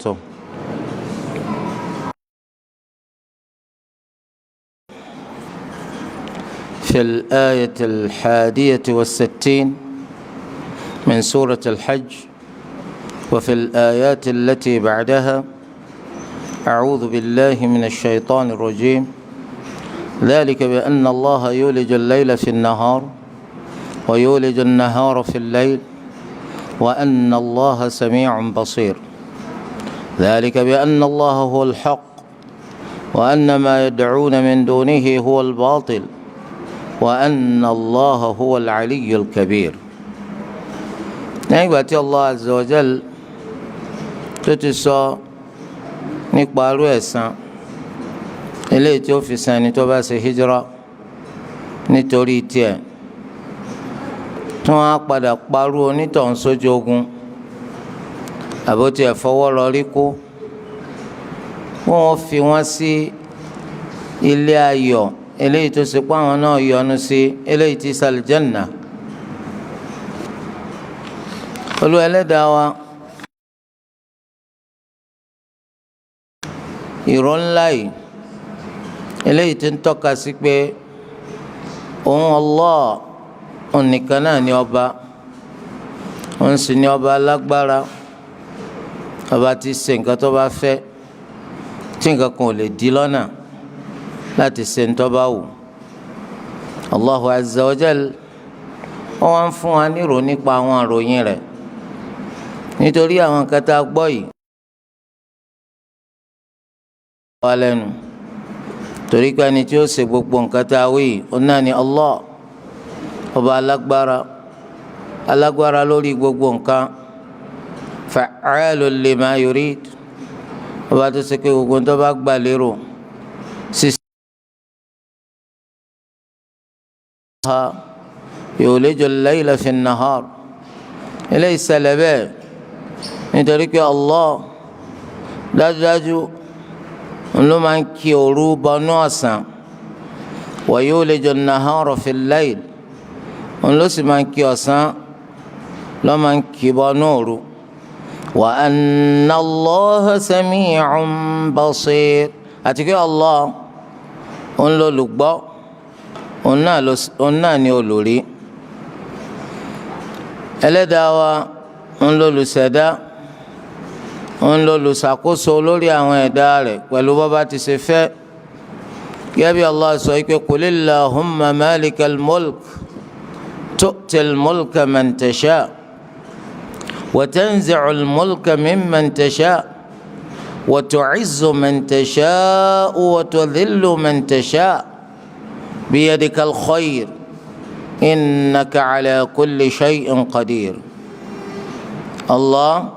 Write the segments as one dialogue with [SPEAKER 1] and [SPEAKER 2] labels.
[SPEAKER 1] وبركاته. في الآية 61 من سورة الحج وفي الآيات التي بعدها أعوذ بالله من الشيطان الرجيم ذلك بأن الله يولج الليل في النهار ويولج النهار في الليل وأن الله سميع بصير ذلك بأن الله هو الحق وأن ما يدعون من دونه هو الباطل وأن الله هو العلي الكبير. nígbà tí Allah azza wa jal tó ti sọ nípa arú ẹ̀san eléyìí tí ó fi san ẹni tó bá ṣe hijira nítorí tiẹ̀ tí wọ́n á padà parú onítọ̀hún sójú ogun àbótí ẹ̀fọwọ́ rọrí kú wọ́n fi wọ́n sí ilé ayọ̀ eléyìí tó ṣe pé àwọn náà yọ́nú sí eléyìí tí sàlìjẹ́nà. Olú ẹlẹ́dàá wa ìró ńlá yìí eléyìí tí ń tọ́ka sí pé òun Allah òun nìkan náà ni ọba òun sì ni ọba alágbára ọba tí ṣe nǹkan tó bá fẹ́ tí nǹkan kan ò lè dí lọ́nà láti ṣe ń tó bá wù. Allahu azza wa jal wọ́n wá ń fún wa nírò nípa àwọn àròyìn rẹ̀ nítorí àwọn nǹkan tá a gbọ́ yìí wà lẹ́nu torí pé ẹni tí ó ṣe gbogbo nǹkan tá a wí yìí ó náà ni Allah ọba alágbára lórí gbogbo nǹkan fa'alun lima yurid ọba tó ṣe pé gbogbo tó bá gbà lérò يولج الليل في النهار eléyìí ṣẹlẹ̀ bẹ́ẹ̀ nítorí pé Allah dájúdájú ló máa ń kí òru bọnú ọ̀sán wa yuliju an-nahara fi al-layl ló sì máa ń kí ọ̀sán ló máa ń kí bọnú òru wa anna Allaha sami'un basir àti pé Allah òun ló lùgbọ́ òun náà ni olórí ẹlẹ́dàá wa òun ló lùṣẹ̀dá òun ló lùṣàkóso lórí àwọn ẹ̀dá rẹ̀ pẹ̀lú bó bá ti ṣe fẹ́ gẹ́gẹ́ bí Allah sọ pé qulillahumma malikal mulk tu'til mulka man tasha wa tanzi'ul mulka mimman tasha wa tu'izzu man tasha wa tudhillu man tasha بيدك الخير إنك على كل شيء قدير. Allah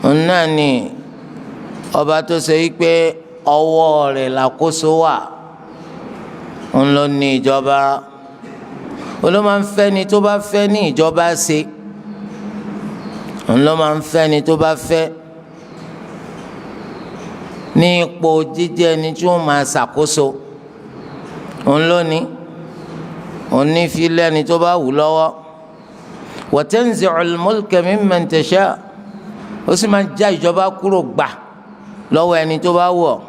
[SPEAKER 1] náà ni ọba tó ṣe wípé ọwọ́ rẹ̀ làkóso wà òun ló ní ìjọba òun ló máa ń fẹ́ ni tó bá fẹ́ ní ìjọba ṣe òun ló máa ń fẹ́ ni tó bá fẹ́ ní ipò jíjẹ́ ni tí ó máa ṣàkóso òun lónìí òun ní fi lẹ́ni tó bá wù lọ́wọ́ wa tanzi'ul mulka mimman tasha ó sì máa ń já ìjọba kúrò gbà lọ́wọ́ ẹni tó bá wù ọ́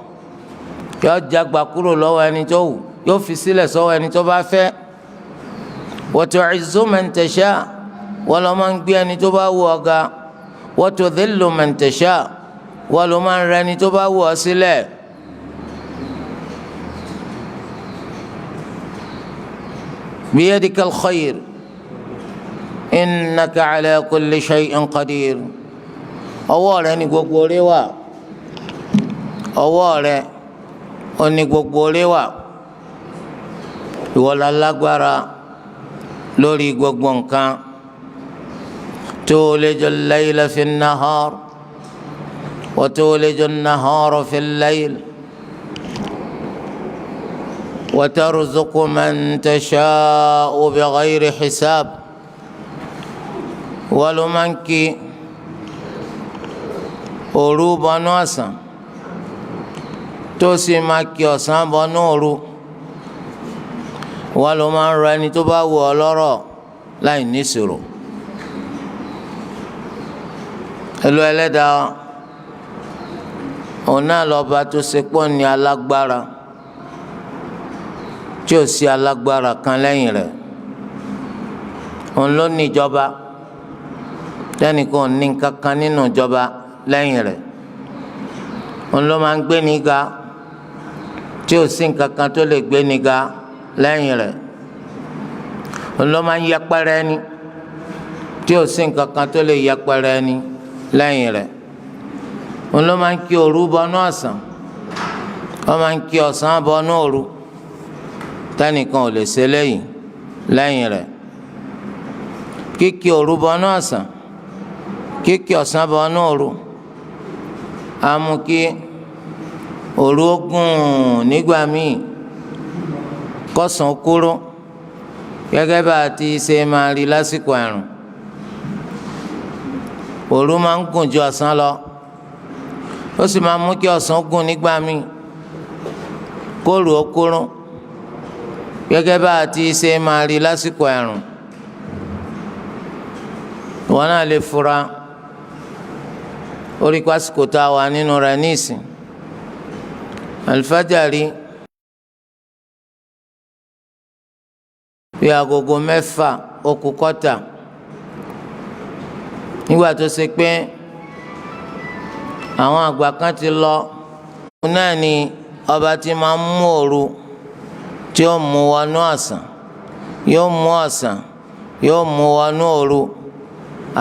[SPEAKER 1] yóò já gbà kúrò lọ́wọ́ ẹni tó wù yóò fi sílẹ̀ sọ́wọ́ ẹni tó bá fẹ́ wa tu'izzu man tasha wọ́n lọ́ máa ń gbé ẹni tó bá wù ọ́ ga wa tudhillu man tasha wọ́n lọ́ máa ń rẹ ẹni tó bá wù ọ́ sílẹ̀. بيدك الخير إنك على كل شيء قدير ọwọ́ rẹ̀ ni gbogbo oore wà ọwọ́ rẹ̀ ó ní gbogbo oore wà ìwọ la lágbára lórí gbogbo nǹkan tuliju al-layla fi an-nahar wa tuliju an-nahara fi al-layl وترزق من تشاء بغير حساب ولمنك òru bọnú ọ̀sán tó sì máa kí ọ̀sán bọnú òru wọ́n ló máa ń rọ ẹni tó bá wù ọ́ lọ́rọ̀ láì níṣòro. ẹlò ẹlẹ́dàá òun náà lọ́ba tó ṣe pọ̀ ní alágbára tí ò sí alágbára kan lẹ́yìn rẹ̀. òun ló ní ìjọba tẹ́nìkan ò ní kankan nínú ìjọba lẹ́yìn rẹ̀. òun ló máa ń gbé ní ga tí ò sí nǹkankan tó lè gbé ní ga lẹ́yìn rẹ̀. òun ló máa ń yẹpẹrẹ ẹni tí ò sí nǹkankan tó lè yẹpẹrẹ ẹni lẹ́yìn rẹ̀. òun ló máa ń kí òru bọnú ọ̀sán, wọ́n máa ń kí ọ̀sán bọnú òru, tẹ́nìkan ò lè ṣe lẹ́yìn rẹ̀. kíkí òru bọnú ọ̀sán, kíkí ọ̀sán bọnú òru á mú kí òru ó gùn nígbà míì kọ́sàn kúrú, gẹ́gẹ́ bá a ti ṣe máa rí lásìkò ẹ̀rùn. òru máa ń gùn ju ọ̀sán lọ, ó sì máa mú kí ọ̀sán gùn nígbà míì kóòrù ó kúrú, gẹ́gẹ́ bá a ti ṣe máa rí lásìkò ẹ̀rùn. wọn náà lè fura orí pásítọ̀ tá a wà nínú rẹ̀ nísìn alifájàrí bí agogo 6 ó kù kọ́tà, nígbà tó ṣe pé àwọn àgbà kan ti lọ. òun náà ni ọba tí máa ń mú òru tí ó mú wọnú ọ̀sán, yóò mú ọ̀sán yóò mú wọnú òru.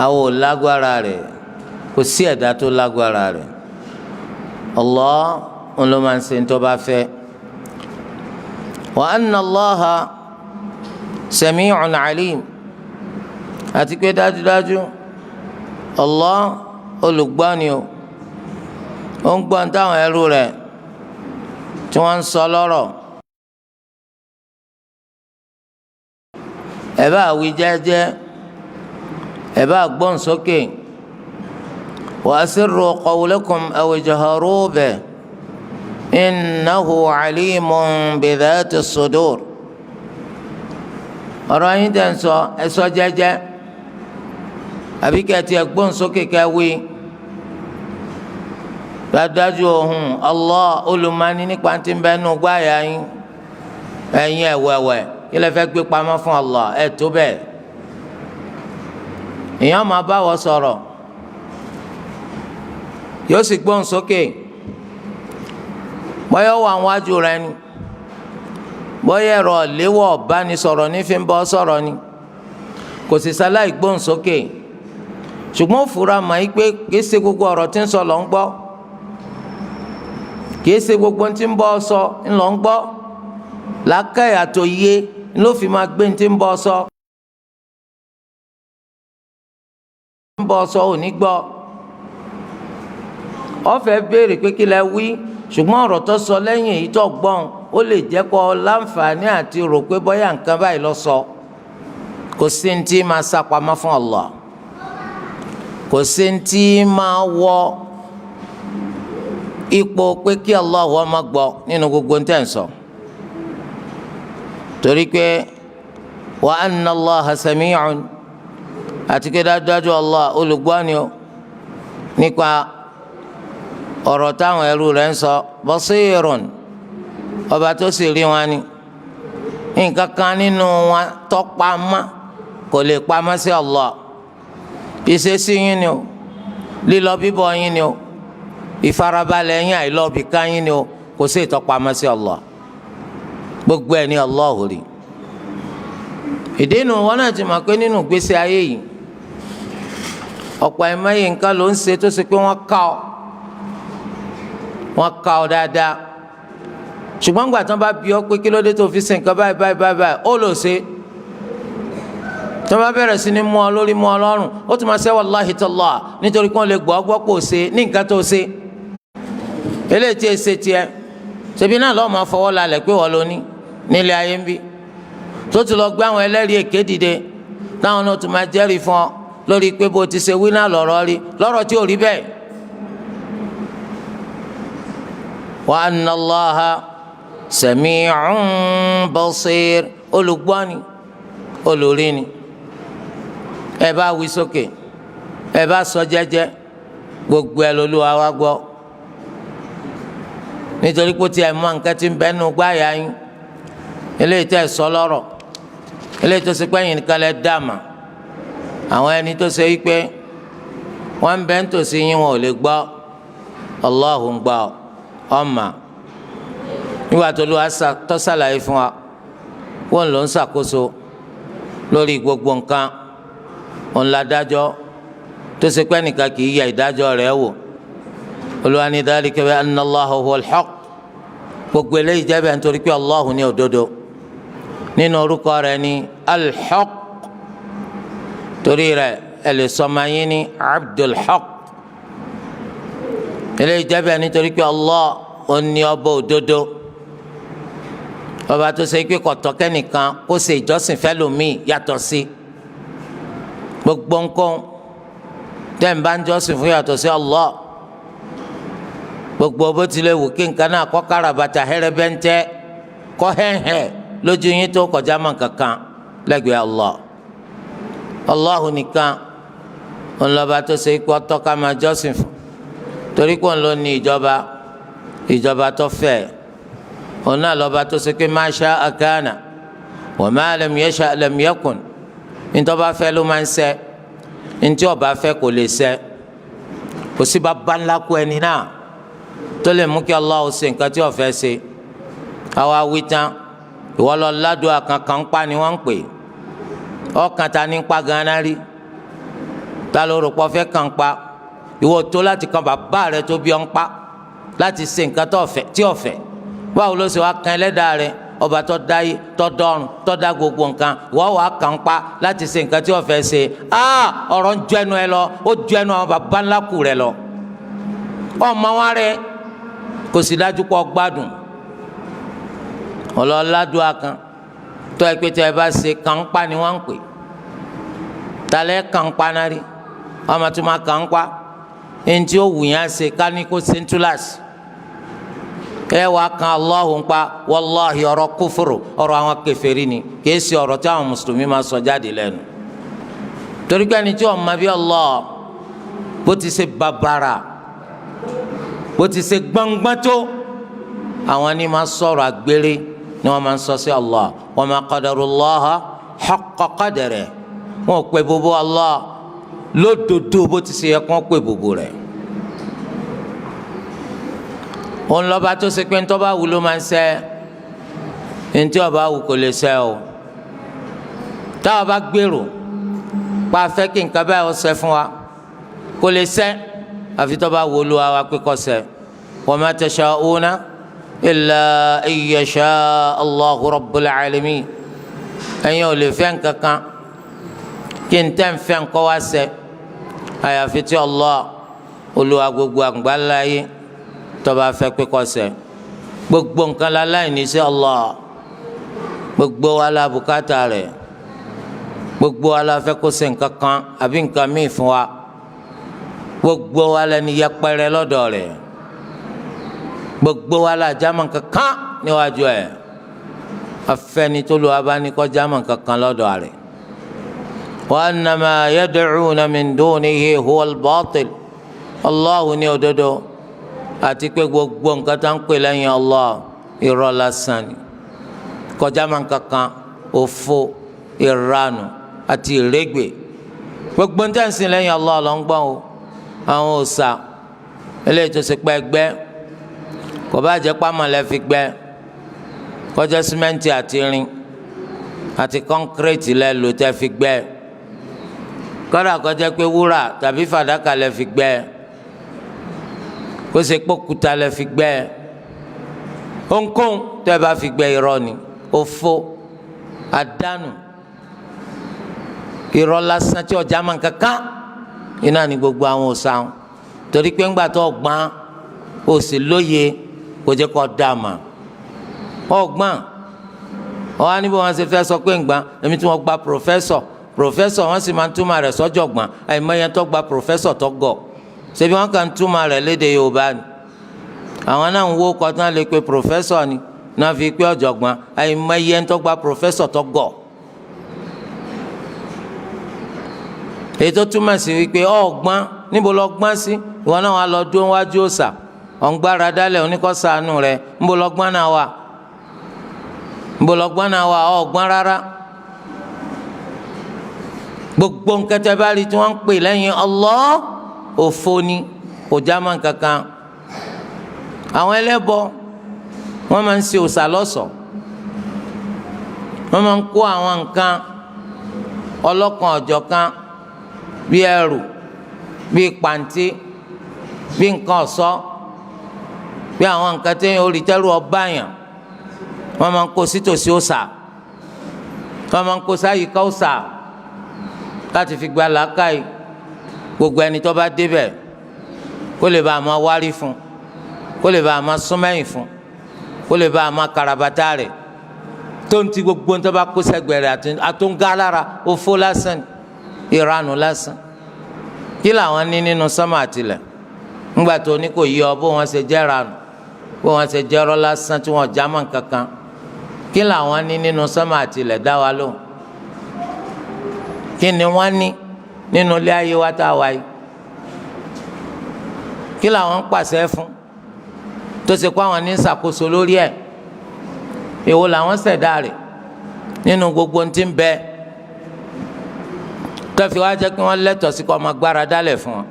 [SPEAKER 1] àwọn ò lágbára rẹ̀, kò sí ẹ̀dá tó lágbára rẹ̀. Allah òun ló máa ń ṣe tó bá fẹ́. wa anna Allaha sami'un alim, àti pé dájúdájú Allah olùgbọ́ ni o, ó ń gbọ́ táwọn ẹrú rẹ̀ tí wọ́n ń sọ lọ́rọ̀. ẹ bá wí jẹ́jẹ́, ẹ bá gbọ́n sókè. wa asirru qawlakum aw jaharu bihi innahu alimun bi dhati sudur. ọ̀rọ̀ yín tẹ̀ ń sọ ẹ sọ jẹ́jẹ́, àbí kẹ́tì ẹ gbọ́n sókè kẹ́ wí. dájú ohun Allah olùmọ̀ọ́ni nípa tí ń bẹ́ẹ̀ nù gbáyà yín. ẹ̀yin ẹ̀wẹ̀wẹ̀ kí lẹ fẹ́ gbé pamọ́ fún Allah? ẹ̀ tó bẹ́ẹ̀. èèyàn máa bá wọ sọ̀rọ̀ yóò sì gbóhùn sókè, bóyá wà wájú rẹ ni, bóyá ẹ̀rọ léwọ̀ bánisọ̀rọ̀ ní fi ń bọ́ sọ̀rọ̀ ni, kò sì sáláì gbóhùn sókè. ṣùgbọ́n ó fura mọ̀ yí pé kìí ṣe gbogbo ọ̀rọ̀ tí ń sọ ló ń gbọ́, kìí ṣe gbogbo tí ń bọ́ sọ ń lọ ń gbọ́. làákàyè àtòyé ló fi máa gbé tí ń bọ́ sọ. ń bọ́ sọ ò ní gbọ́. ó fẹ́ béèrè pé kí lẹ wí, ṣùgbọ́n ọ̀rọ̀ tó sọ lẹ́yìn èyí tó gbọ́n ó lè jẹ́ kó láǹfààní àti rò pé bóyá nǹkan báyìí ló sọ. kò sí ní tí máa sápamọ́ fún Allah, kò sí ní tí máa wọ ipò pé kí Allah wọ́n máa gbọ́ nínú gbogbo ní tẹ̀ ń sọ. torí pé wa anna Allaha sami'un, àti pé dájúdájú Allah olùgbọ́ ni ó nípa ọ̀rọ̀ táwọn ẹrú rẹ̀ ń sọ. basirun, ọba tó sì rí wọn ni. nǹkan kan nínú wọn tó pamọ́ kò lè pamọ́ sí Allah. ìṣesí yín ni o, lílọ bíbọ̀ yín ni o, ìfarabalẹ̀ yín àìlọ́bìkà yín ni o, kò sí ìtọ́pamọ́ sí Allah. gbogbo ẹ̀ ní Allah ò rí. ìdí inú wọn náà ti mọ̀ pé nínú ìgbésí ayé yìí ọ̀pọ̀ ẹ̀mọ́yé nǹkan ló ń ṣe tó ṣe pé wọ́n ká ọ dáadáa. ṣùgbọ́n gbà tán bá bi ọ́ pé kí ló dé tó fi ṣe nǹkan báyìí báyìí báyìí ó lò ṣe. tí wọ́n bá bẹ̀rẹ̀ sí ní mú ọ lórí mú ọ lọ́rùn, ó tún máa ṣe wallahi tallah nítorí kí wọ́n lè gbọ́ gbọ́ pò ṣe ní nǹkan tó ṣe. eléyìí tí ẹ ṣe tiẹ̀ ṣebí náà lọ́ọ́ máa fọwọ́ lálẹ́ pé wọ́n ló ní nílé ayé ń bí. tó ti lọ gbé àwọn ẹlẹ́rìí èké dìde táwọn náà tún máa jẹ́rìí fún ọ lórí pé bó ti ṣe wí náà lọ́rọ̀ rí lọ́rọ̀ tí ò rí bẹ́ẹ̀. wa anna Allaha sami'un basir, olùgbọ́ ni olùrí ni. ẹ bá wí sókè, ẹ bá sọ jẹ́jẹ́, gbogbo ẹ l'Olúwa wa gbọ́. nítorí pé tí ẹ mọ nǹkan tí ń bẹ nínú gbáyà yín eléyìí tẹ́ sọ lọ́rọ̀ eléyìí tó ṣe pé yín nìkan lẹ dàmà àwọn ẹni tó ṣe wípé wọ́n ń bẹ nítòsí yín wọn ò lè gbọ́ Allahu ń gbọ́ ọmọ nígbà tó lù wá tó ṣàlàyé fún wa wọ́n ló ń ṣàkóso lórí gbogbo nǹkan òun ládájọ́ tó ṣe pé nìkan kì í yẹ ìdájọ́ rẹ̀ wò Olúwa ní dhalika bi anna Allaha huwal haqq gbogbo eléyìí jẹ́ bẹ́ẹ̀ nítorí pé Allahu ní òdodo nínú orúkọ rẹ̀ ní al-haqq torí rẹ̀ ẹ lè sọmọ yín ní Abdul Haqq eléyìí jẹ́ bẹ́ẹ̀ nítorí pé Allah ó ní ọba òdodo ọba tó ṣe pé kọ̀tọ́ kẹ́nìkan kó ṣe ìjọsìn fẹ́lòmíì yàtọ̀ sí gbogbo nǹkan tẹ́ ń bá ń jọ́sìn fún yàtọ̀ sí Allah gbogbo bó tilẹ̀ wù kí nǹkan náà kọ́ kárabata hẹ́rẹ́bẹ́ńtẹ́ kọ́ hẹ́hẹ́ lójú yín tó kọjá mọ́ kankan lẹ́gbẹ̀ẹ́ Allah Allahu nìkan ńlọba tó ṣe pé ọtọ́ ká máa jọ́sìn fún torí pé òun ló ní ìjọba tó fẹ́ òun náà lọ́ba tó ṣe pé ma sha'a kana wa ma lam yasha' lam yakun nítorí bá fẹ́ ló máa ń ṣẹ ntí ó bá fẹ́ kò lè ṣẹ kò sí bàbá ńlá kú ẹni náà tó lè mú kí Allah ó ṣe nǹkan tí ó fẹ́ ṣe àwa wí tán ìwọ lọ ládùúgbò kankan pa ni wọ́n ń pè ọkàn ta ní pa ganan rí ta ló rò pọ̀ fẹ́ kàn pa ìwọ tó láti kan bàbá rẹ tó bí ọ ń pa láti ṣe nǹkan tí ó fẹ́ báwo ló ṣe wá kan ẹlẹ́dàá rẹ ọba tó dá yé tó dọ́run tó dá gbogbo nǹkan ìwọ wàá kàn pa láti ṣe nǹkan tí ó fẹ́ ṣe ọ̀rọ̀ ń ju ẹnu ẹ lọ ó ju ẹnu àwọn bàbá ńlá kù rẹ lọ ọmọ wa rẹ kò sì dájú pọ̀ gbádùn ọlọ́ládùá kan tó ẹ pé tí ẹ bá ṣe kàńpá ni wọ́n ń pè talẹ́ kàńpá náà rí ọmọ tó máa kàńpá ẹni tí ó wù yẹn ṣe ká ní kó sentúlàsì ẹ wàá kan Allahu ń pa wàláhi ọ̀rọ̀ kúfùrù ọ̀rọ̀ àwọn kèfèrí ni kìí ṣe ọ̀rọ̀ tí àwọn mùsùlùmí máa sọ jáde lẹ́nu torí pé ẹni tí ó mọ̀ bí Allah bó ti ṣe bàbàrà bó ti ṣe gbọ̀ngbọ̀n tó àwọn ni máa sọ̀rọ̀ àgbèrè ni wọ́n máa ń sọ sí Allah wa ma qadarullaha haqqa qadarihi wọn ò pè bòbò Allah lódodo bó ti ṣe yẹ kó pè bòbò rẹ̀ òun lọ́ba tó ṣe pé ntọ́ bá wù ló máa ń ṣẹ ntí ọba wù kò lè ṣẹ o táwa bá gbèrò pa afẹ́ kí nǹkan báyìí ó ṣẹ fún wa kò lè ṣẹ àfi tó bá wù Olúwa wa pé kó ṣẹ wa ma tasha'una illa an yasha Allahu rabbul alamin ẹ̀yin ò lè fẹ́ nǹkan kan kí n tẹ́ ń fẹ́ nǹkan wá ṣẹ àyàfi tí Allah Olúwa gbogbo àgbáńlá yìí tó bá fẹ́ pé kó ṣẹ gbogbo nǹkan láláì ní sí Allah gbogbo wa la bùkátà rẹ̀ gbogbo wa la fẹ́ kó ṣe nǹkan kan àbí nǹkan míì fún wa gbogbo wa la ní yẹpẹrẹ lọ́dọ̀ rẹ̀ gbogbo wa la jámọ́ nǹkan kan níwájú ẹ̀ afẹ́ni tó lu abáni kó jámọ́ nǹkan kan lọ́dọ̀ rẹ̀ wa annama yad'una min dunihi huwal batil Allahu ní òdodo àti pé gbogbo nǹkan tá ń pè lẹ́yìn Allah irọ́ lásán ni kọjá máa ń kankan òfo ìranù àti ìrégbè gbogbo nǹkan sìn lẹ́yìn Allah ló ń gbọ́n o àwọn òòṣà eléyìí tó ṣe pẹ́ gbẹ́ kò bá jẹ́ pàmòlẹ́ fi gbẹ́ kọjá símẹ́ǹtì àti irin àti kọ́ńkírẹ́tì lẹ́ lò tẹ́ fi gbẹ́ kọ́dà kọjá pé wúrà tàbí fàdákà lẹ́ fi gbẹ́ kó ṣe kpókúta lẹ fi gbẹ́ ohunkóhun tẹ́ bá fi gbẹ́ irọ́ ni òfo àdánù irọ́ lásán tí ọjà máa ń kankan iná ni gbogbo àwọn òsàn torí pé ńgbà tó ọgbọ́n ó sì lóye kò jẹ́ kó dá a mà ọgbọ́n ọ̀hán níbo wọn ṣe fẹ́ sọ pé ńgbà èmi tí wọ́n gba pòfẹ́sọ̀ wọ́n sì máa ń túmọ̀ rẹ̀ sọ́jọ̀gbọ́n àìmọye tó gba pòfẹ́sọ̀ tó gọ̀ ṣebí wọn kàn túmọ̀ rẹ̀ lédè Yorùbá ni àwọn náà ń wó kọtán lè pe pòfẹ́sọ̀ ni náà fi pé ọ̀jọ̀gbọ́n àìmọye ń tó gba pòfẹ́sọ̀ tó gọ̀ èyí tó túmọ̀ sí wípé ọ̀gbọ́n níbo lọ gbọ́n sí ìwọ náà wà lọ dúró wájú òòṣà ọ̀ngbára dálẹ̀ oníkọ́sàánú rẹ̀ ńbọ̀ lọ́gbọ́n náà wà ọ̀gbọ́n rárá. gbogbo nǹkan tẹ́ bá rí tí wọ́n ń pè lẹ́yìn Allah òfo ni kò já mọ́ kankan. àwọn ẹlẹ́bọ wọ́n máa ń ṣe òòṣà lọ́ṣọ̀ọ́, wọ́n máa ń kó àwọn nǹkan ọlọ́kan ọ̀jọ̀kan bí ẹrù bí pàǹtí bí nǹkan ọ̀ṣọ́ bí àwọn nǹkan tí yẹn ò rí tẹ́rù ọba yàn wọ́n máa ń kó sítòsí òòṣà, wọ́n máa ń kó sáyìíká òòṣà láti fi gba làákàyè gbogbo ẹni tó bá débẹ̀ kó lè bá a máa wárí fún, kó lè bá a máa súnmẹ́yìn fún, kó lè bá a máa karabata rẹ̀ tó ń ti gbogbo tó bá kó sẹ́gbẹ̀rẹ̀ àtúngá lára òfó lásán ìranù lásán. kí làwọn ní nínú sánmà àtìlẹ̀ ńgbà tó ní kò yí ọ bó wọn ṣe jẹ́ ranù bó wọn ṣe jẹ́ ọ̀rọ̀ lásán tí wọn já mọ́ kankan? kí làwọn ní nínú sánmà àtìlẹ̀ dá wa lóhùn? kí ni wọ́n ní nínú ilé ayé wa tá a wáyé? kí làwọn ń pàṣẹ fún tó ṣe kó àwọn ní ṣàkóso lórí ẹ̀? èwo làwọn ṣẹ̀dá rẹ̀ nínú gbogbo ohun tí ń bẹ tó fi wá jẹ́ kí wọ́n lẹ́tọ̀ọ́ sí kó máa gbára dálẹ̀ fún wọn,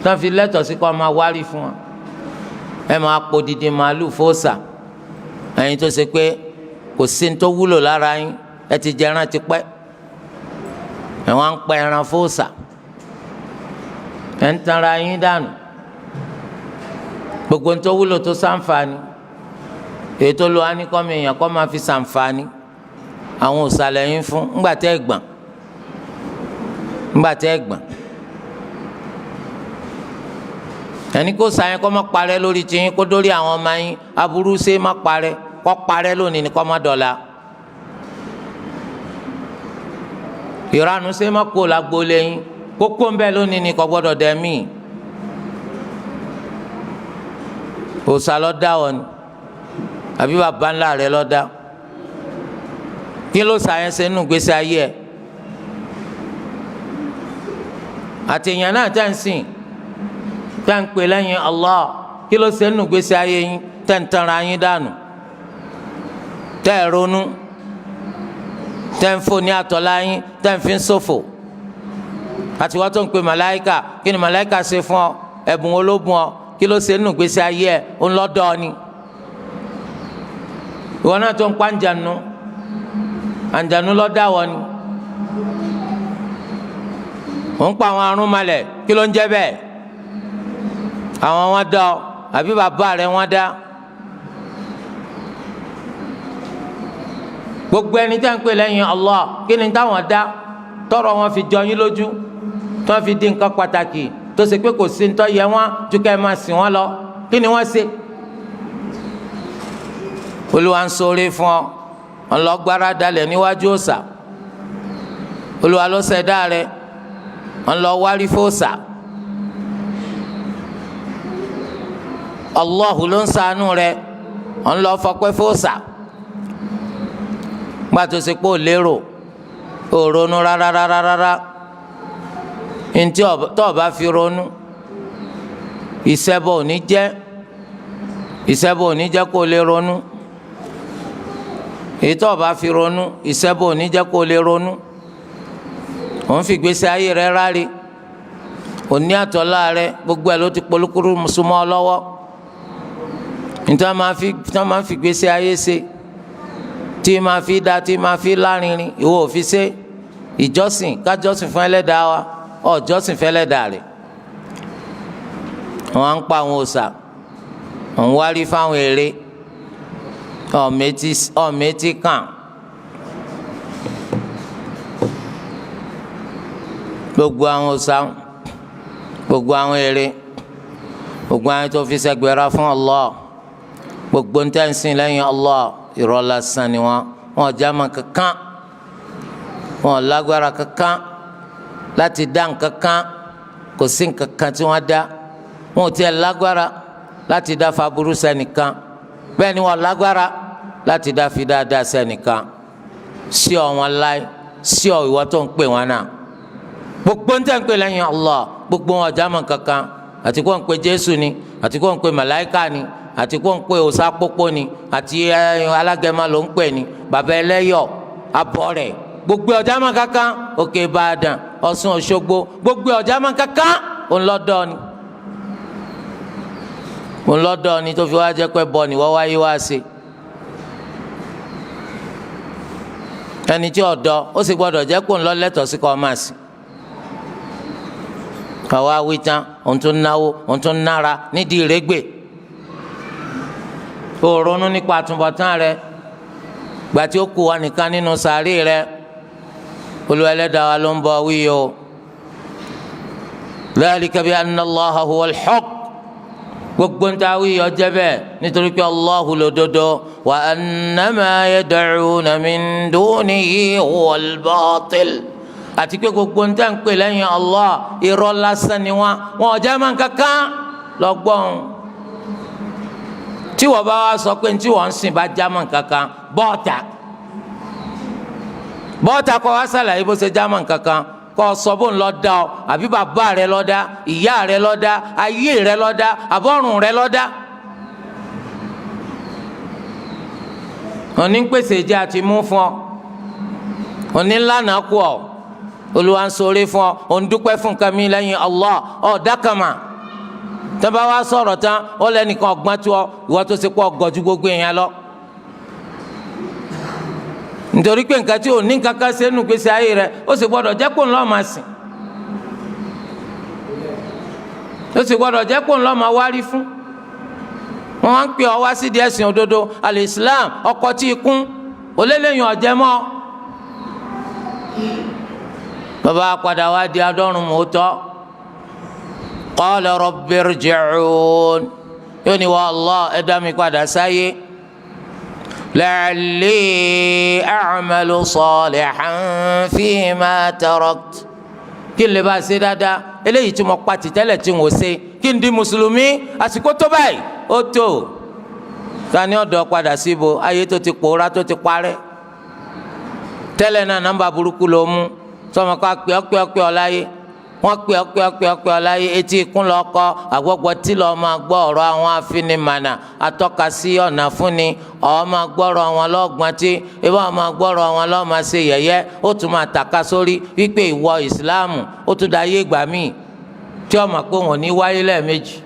[SPEAKER 1] tó fi lẹ́tọ̀ọ́ sí kó máa wárí fún wọn? ẹ máa po didi màálù fóòsà, ẹ̀yin tó ṣe pé kò sí ní tó wúlò lára yín, ẹ ti jẹ ẹran ti pẹ́, ẹ wá ń pa ẹran fóòsà, ẹ ń tanra yín dànù. gbogbo ní tó wúlò tó ṣàǹfààní èyí tó lo áníkọ́mi èèyàn kọ́ máa fi ṣàǹfààní àwọn òsàlẹ̀ yín fún ńgbà tẹ́ ẹ̀gbọ́n ẹni kó sàyẹn kọ́ máa parẹ́ lórí tiyín kó dórí àwọn ọmọ yín, aburú ṣe má parẹ́ kọ́ parẹ́ lónìí ní kọ́ má dọ̀la. ìranù ṣe má kó lágbólé yín kókó ń bẹ lónìí ní kọ́ gbọ́dọ̀ dẹ̀mí. òòṣà ló dá ọ ni àbí bàbá ńlá rẹ ló dá? kí ló sàyẹn ṣe nínú gbèsè ayé ẹ? àtẹ̀yàn náà tẹ̀ ń sìn tẹ̀ ń pè lẹ́yìn Allah, kí ló ṣe nínú gbèsè ayé yín tẹ̀ ń tanra yín dànù, tẹ̀ ẹ̀ ronú, tẹ̀ ń fò ní àtọ̀lá yín, tẹ̀ ń fi ń ṣòfò? àti wọ́n tó ń pè màláìkà, kí ni màláìkà ṣe fún ọ? ẹ̀bùn wo ló bùn ọ? kí ló ṣe nínú gbèsè ayé ẹ? ó ń lọ́dọ̀ ni. ìwọ náà tó ń pa àǹjànú lọ́dà wọ ni. ó ń pa àwọn arún malẹ̀, kí ló ń jẹ́ bẹ́ẹ̀? àwọn wọn dá ọ àbí bàbá rẹ wọn dá? gbogbo ẹni tí a ń pè lẹ́yìn Allah, kí ni táwọn dá tọrọ wọn fi jọ yín lójú tí wọn fi di nǹkan pàtàkì tó ṣe pé kò sí ntọ́ yẹ wọn ju ká ẹ máa sìn wọn lọ? kí ni wọ́n ṣe? Olúwa ń ṣoore fún ọ, ọlọ́gbára dalẹ̀ níwájú òòṣà. Olúwa ló ṣẹ̀dá rẹ, ọlọ́wárí fòòṣà. Allahu ló ń ṣàánú rẹ, ọlọ́fọpẹ́ fòòṣà. gbàtó ṣe pé ò lérò ò ronú rárá ntí tó o bá fi ronú ìṣẹ́bọ̀ ò ní jẹ́ kó o lè ronú. èyí tó o bá fi ronú ìṣẹ́bọ̀ ò ní jẹ́ kó o lè ronú. òun fi gbèsè ayé rẹ ráre, òní àtọ́lá rẹ gbogbo ẹ̀ ló ti polúkúrú mùsùlùmọ́ lọ́wọ́. nítorí wọ́n máa fi gbèsè ayé ṣe tí máa fi dá tí máa fi lárinrin, ìwọ ò fi ṣe. ìjọsìn kájọsìn fún ẹlẹ́dàá wa, ọ̀jọsìn fún ẹlẹ́dàá rẹ̀. wọ́n á ń pa àwọn òòṣà, wọ́n ń wárí fáwọn ère, ọ̀mẹ́tì kàn. gbogbo àwọn òòṣà, gbogbo àwọn ère, gbogbo àwọn tó fi ṣègbéra fún Allah, gbogbo ń tẹ̀sìn lẹ́yìn Allah, irọ́ lásán ni wọ́n ọ̀já mọ́ kankan, wọ́n lágbára kankan láti dá nǹkankan, kò sí nǹkankan tí wọ́n dá. wọn ò tiẹ̀ lágbára láti dá faburú sẹ́nìkan, bẹ́ẹ̀ ni wọ́n lágbára láti dá fi dáadáa sẹ́nìkan. sí ọ wọn láì, sí ọ ìwọ tó ń pè wọn náà. gbogbo ń tẹ̀ ń pè lẹ́yìn Allah, gbogbo wọn ọ̀já mọ́ kankan, àti kó ń pe Jésù ni àti kó ń pe màláíkà ni àti kó ń pe òòṣà pópó ni àti alágẹmọ ló ń pè ní bàbá ẹlẹ́yọ̀ abọ́rẹ̀ gbogbo ọjà máa kankan Òkè Ìbàdàn Ọ̀ṣun Òṣogbo gbogbo ọjà máa kankan ònlọ́dọ̀ ni tó fi wá jẹ́ pé bọ́ ni wọ́n wáyé wá sí ẹni tí ọ̀dọ́ ó sì gbọ́dọ̀ jẹ́ kó ń lọ lẹ́tọ̀ọ́ sí kọ́ máa sí àwa wí tán òun tún náwó òun tún nára nídìí ìrégbè ó ronú nípa àtúbọ̀tán rẹ gbàtí ó kù wá nìkan nínú sàárì rẹ Olúwa Ẹlẹ́dàá wa ló ń bọ̀ wí o dhalika bi anna Allaha huwa al-haqq gbogbo ń ta wí yọ jẹ́ bẹ́ẹ̀ nítorí pé Allahu lòdodo wa anna ma yad'una min dunihi huwa al-batil àti pé gbogbo ń tẹ́ ń pè lẹ́yìn Allah irọ́ lásán ni wọn ò jẹ́ máa ń kankan lọ́gbọ́n tí wọ́n bá wá sọ pé tí wọ́n ń sìn bá já máa ń kankan bọ́ọ̀tà kọ́ wá sàlàyé bó ṣe já máa ń kankan kọ́ sọ bó ń lọ dá ọ àbí bàbá rẹ lọ dá ìyá rẹ lọ dá ayé rẹ lọ dá àbọ̀rùn rẹ lọ dá. òní ń pèsè jẹ́ àti mú fún ọ òní ńlá náà kú ọ Olúwa ń ṣoore fún ọ òun dúpẹ́ fún nǹkan mi lẹ́yìn Allah ọ̀ dákàmà tọ́ba wa sọ̀rọ̀ tán ó lẹ́nìkan ọgbọ́n tó ọ ìwọ tó ṣe pọ̀ gọ̀jú gbogbo èèyàn lọ. nítorí pé nǹkan tí ò ní kankan ṣe nù gbèsè ayé rẹ ó sì gbọ́dọ̀ jẹ́ kó ń lọ́ọ́ máa sìn ó sì gbọ́dọ̀ jẹ́ kó ń lọ́ọ́ máa wárí fún. wọ́n á ń pè ọ wá sídìí ẹ̀sìn òdodo al-Islam ọkọ̀ tí ì kún olélẹ́yìn ọ̀jẹ̀ mọ́. bàbá padà wá di adọ́rùn mọ́tọ́ qala rabbi irji'un yóò ní wa Allah ẹ dá mi padà sáyé la'alli a'malu salihan fima tarakt kí n lè bá a ṣe dáadáa eléyìí tí mo pa tìtẹ́lẹ̀ tí mo ṣe kí n di mùsùlùmí àsìkò tó báyìí ó tó tani ọ̀dọ́ padà síbo ayé tó ti pòórá tó ti parẹ́ tẹ́lẹ̀ náà nọ́mbà burúkú ló mú sọmọ ká pé ọ láyé wọ́n pé ọ láyé etí ikún lọ kọ àgbọgbọ tí lọ máa gbọ́ ọ̀rọ̀ àwọn afinimànà atọ́ka sí ọ̀nà fúnni ọ máa gbọ́rọ̀ wọn lọ́gbọ́n tí ìwọ máa gbọ́rọ̀ wọn lọ́ọ́ máa ṣe yẹ̀yẹ́ ó tún máa tàka sórí wípé ìwọ ìsìláàmù ó tún da ayé ìgbà míì tí ọ máa pé wọn ò ní wáyé lẹ́ẹ̀mejì.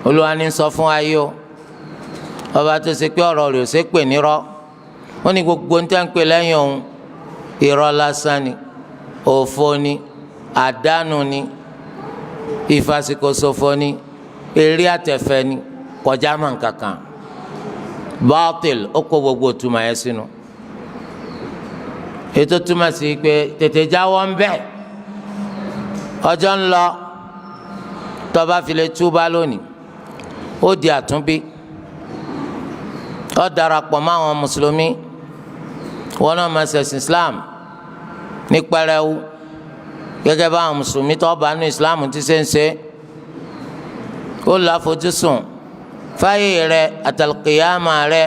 [SPEAKER 1] Olúwa ní sọ fún ayé o ọba tó ṣe pé ọ̀rọ̀ rẹ̀ ò ṣe pè nírọ́ ó ní gbogbo ń tẹ́ ń pè lẹ́yìn òun irọ́ lásán ni òfò ni àdánù ni ìfàsìkòsòfò ni eré àtẹ̀fẹ́ ni kọjá mọ́ nǹkankan baatil ó kó gbogbo túmọ̀ yẹn sínú ètò túmọ̀ sí pé tètè jáwọ́ ń bẹ̀ ọjọ́ ń lọ tó bá fi lè túbá lónìí ó di àtúnbí ó darapọ̀ mọ́ àwọn mùsùlùmí wọn náà máa ṣẹ̀sìn Islam ní pẹrẹwu gẹ́gẹ́ bá àwọn mùsùlùmí tó bá nu Islam ti ṣe ń ṣe ó là fojúsùn fáyé rẹ àtàlùkìyàmà rẹ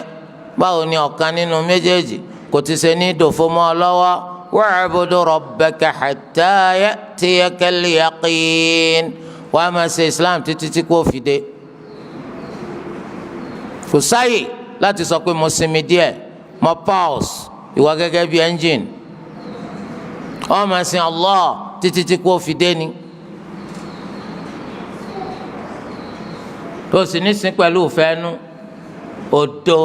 [SPEAKER 1] báwo ni ọ̀kan nínú méjèèjì kò ti ṣe ní dòfo mọ́ ọ lọ́wọ́ wa'budu rabbaka hatta ya'tiyakal yaqin wàá máa ṣe Islam títí tí kò fi dé kò sáyè láti sọ pé mo sinmi díẹ̀ mo pause ìwà gẹ́gẹ́ bí engine ọ máa sin Allah títí tí kò fi dé ni tó sì ní sin pẹ̀lú ìfẹ́nu òdo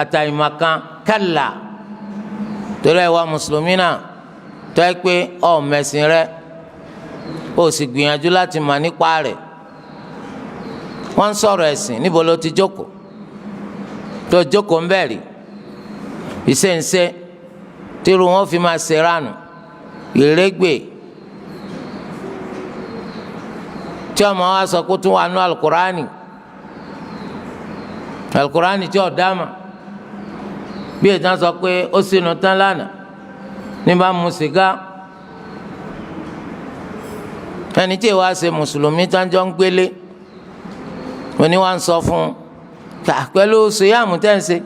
[SPEAKER 1] àtàìmọ̀kan kálá torí ẹ̀ wá mùsùlùmí náà tó ẹ pé ọ mẹ̀sìn rẹ ó sì gbìyànjú láti mọ̀ nípa rẹ̀ wọ́n ń sọ̀rọ̀ ẹ̀sìn níbo ló ti jókòó tó jókòó ń bẹ̀rì ìṣe tírú wọn fi máa ṣe ránù ìrégbè tí ọmọ wa sọ kó tún wà nú alukurani tí ọ̀dàmà bí ètò sọ pé ó sínú tán lánàá ní bá mu sìgá ẹni tí ìwà ṣe mùsùlùmí tánjọ́ ń gbélé òní wá ń sọ fún un pẹ̀lú sùyàmù tẹ́ ń ṣe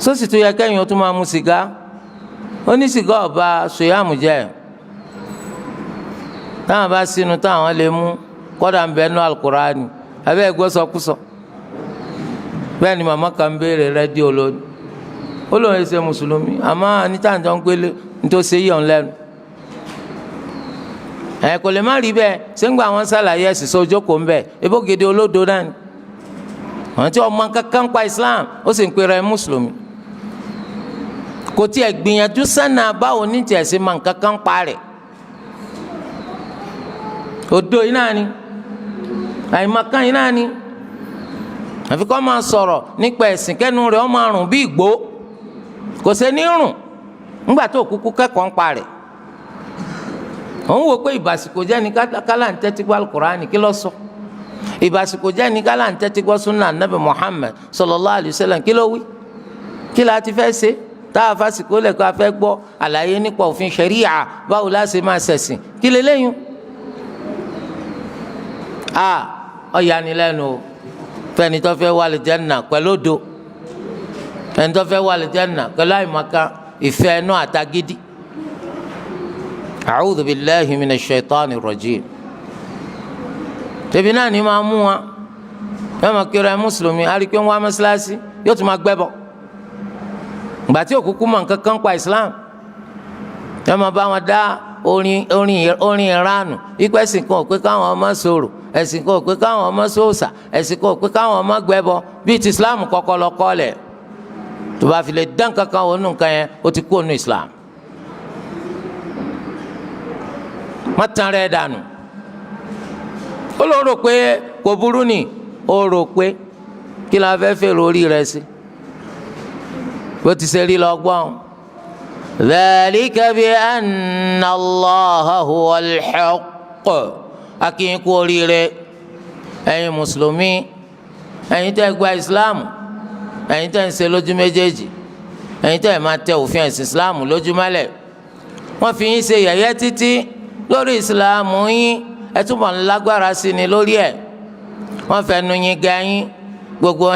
[SPEAKER 1] sósì tó yẹ kẹ́yìn ó tún máa mu sìgá ó ní sìgá ọba sùyàmù jẹ́ táwọn bá sínú táwọn lè mú kọ́dà ń bẹ nú alukurani abẹ́ ẹ̀gbọ́ sọkúsọ bẹ́ẹ̀ ni màmá kan béèrè rédíò lónìí ó lóun ẹsẹ̀ mùsùlùmí àmọ́ anítàǹjọ́ ń gbélé nítòsí yìí ọ̀n lẹ́nu ẹ̀ kò lè má rí bẹ́ẹ̀ sẹ́ńgbà wọn sàlàyé ẹ̀sìn sójókòó ń bẹ̀ ebó gèdè olódo náà ni àwọn tí ọmọ kankan pa Islam ó sì ń pera ẹ̀ mùsùlùmí kò tiẹ̀ gbìyànjú sànà báwo ní tiẹ̀ sí máa kankan pa rẹ̀ òdo yìí náà ni àyìnmọ̀kan yìí náà ni àfi kọ́ máa sọ̀rọ̀ nípa ẹ̀sìn kẹ́nu rẹ̀ ó máa rùn bí ìgbó kò ṣe ní rùn ńgbà tó kúkú kẹ́kọ̀ọ́ ń pa rẹ̀ òun wò pé ìbàsìkò jẹ́ ní kálá ń tẹ́tí gbọ́ alukur'ani kí ló sọ ìbàsìkò jẹ́ ní kálá ń tẹ́tí gbọ́ sunna nabi Muhammad sallallahu alayhi wa sallam kí ló wí kí la ti fẹ́ ṣe táwa fásikò lẹ́kọ̀ọ́ afẹ́ gbọ́ àlàyé nípa òfin ṣẹ̀ríyà báwo la ṣe máa ṣẹ̀sìn kí lè léyìn ọ̀yanilẹ́nu o fẹ́ni tó fẹ́ wà lìjánà pẹ̀lú òdo fẹ́ni tó fẹ́ wà lìjánà pẹ̀lú àìmọ̀kan ìfẹ́ ẹnu àtagídí. A'udhu billahi minash shaitani rajim. tẹ̀bí náà ni máa mú wa yóò máa kíra ẹ mùsùlùmí àríkẹ́ ń wá mọ́sálásí yóò tún máa gbẹ́bọ̀ ìgbà tí òkúkú mọ̀ nǹkan kan pa Islam yóò máa bá wọn dá orin ìranù ikú ẹ̀sìn kan ò pé káwọn ọmọ sọ̀rọ̀ ẹ̀sìn kan ò pé káwọn ọmọ sọ̀ọ̀sà ẹ̀sìn kan ò pé káwọn ọmọ gbẹ́bọ bíi ti Islam kọ́kọ́ lọ kọ́lẹ̀ tó bá fi lè dán kankan wọnú nǹkan yẹn ó ti kú ònú Islam má tán rẹ̀ dànù ó lọ rò pé kò burú ni ó rò pé kí la fẹ́ fẹ́ lórí rẹ̀ sí bó ti ṣe rí lọ gbọ́n. ذلك بأن الله هو الحق akin kú oríire ẹ̀yin mùsùlùmí ẹ̀yin tẹ́ gba islam ẹ̀yin tẹ́ ń ṣe lójú méjèèjì ẹ̀yin tẹ́ máa tẹ òfin ẹ̀sìn islam lójú mọ́lẹ̀ wọ́n fi yín ṣe yẹ̀yẹ́ títí lórí islam yín ẹ túbọ̀ ń lágbára sí ni lórí ẹ̀ wọ́n fẹnu yín ga yín gbogbo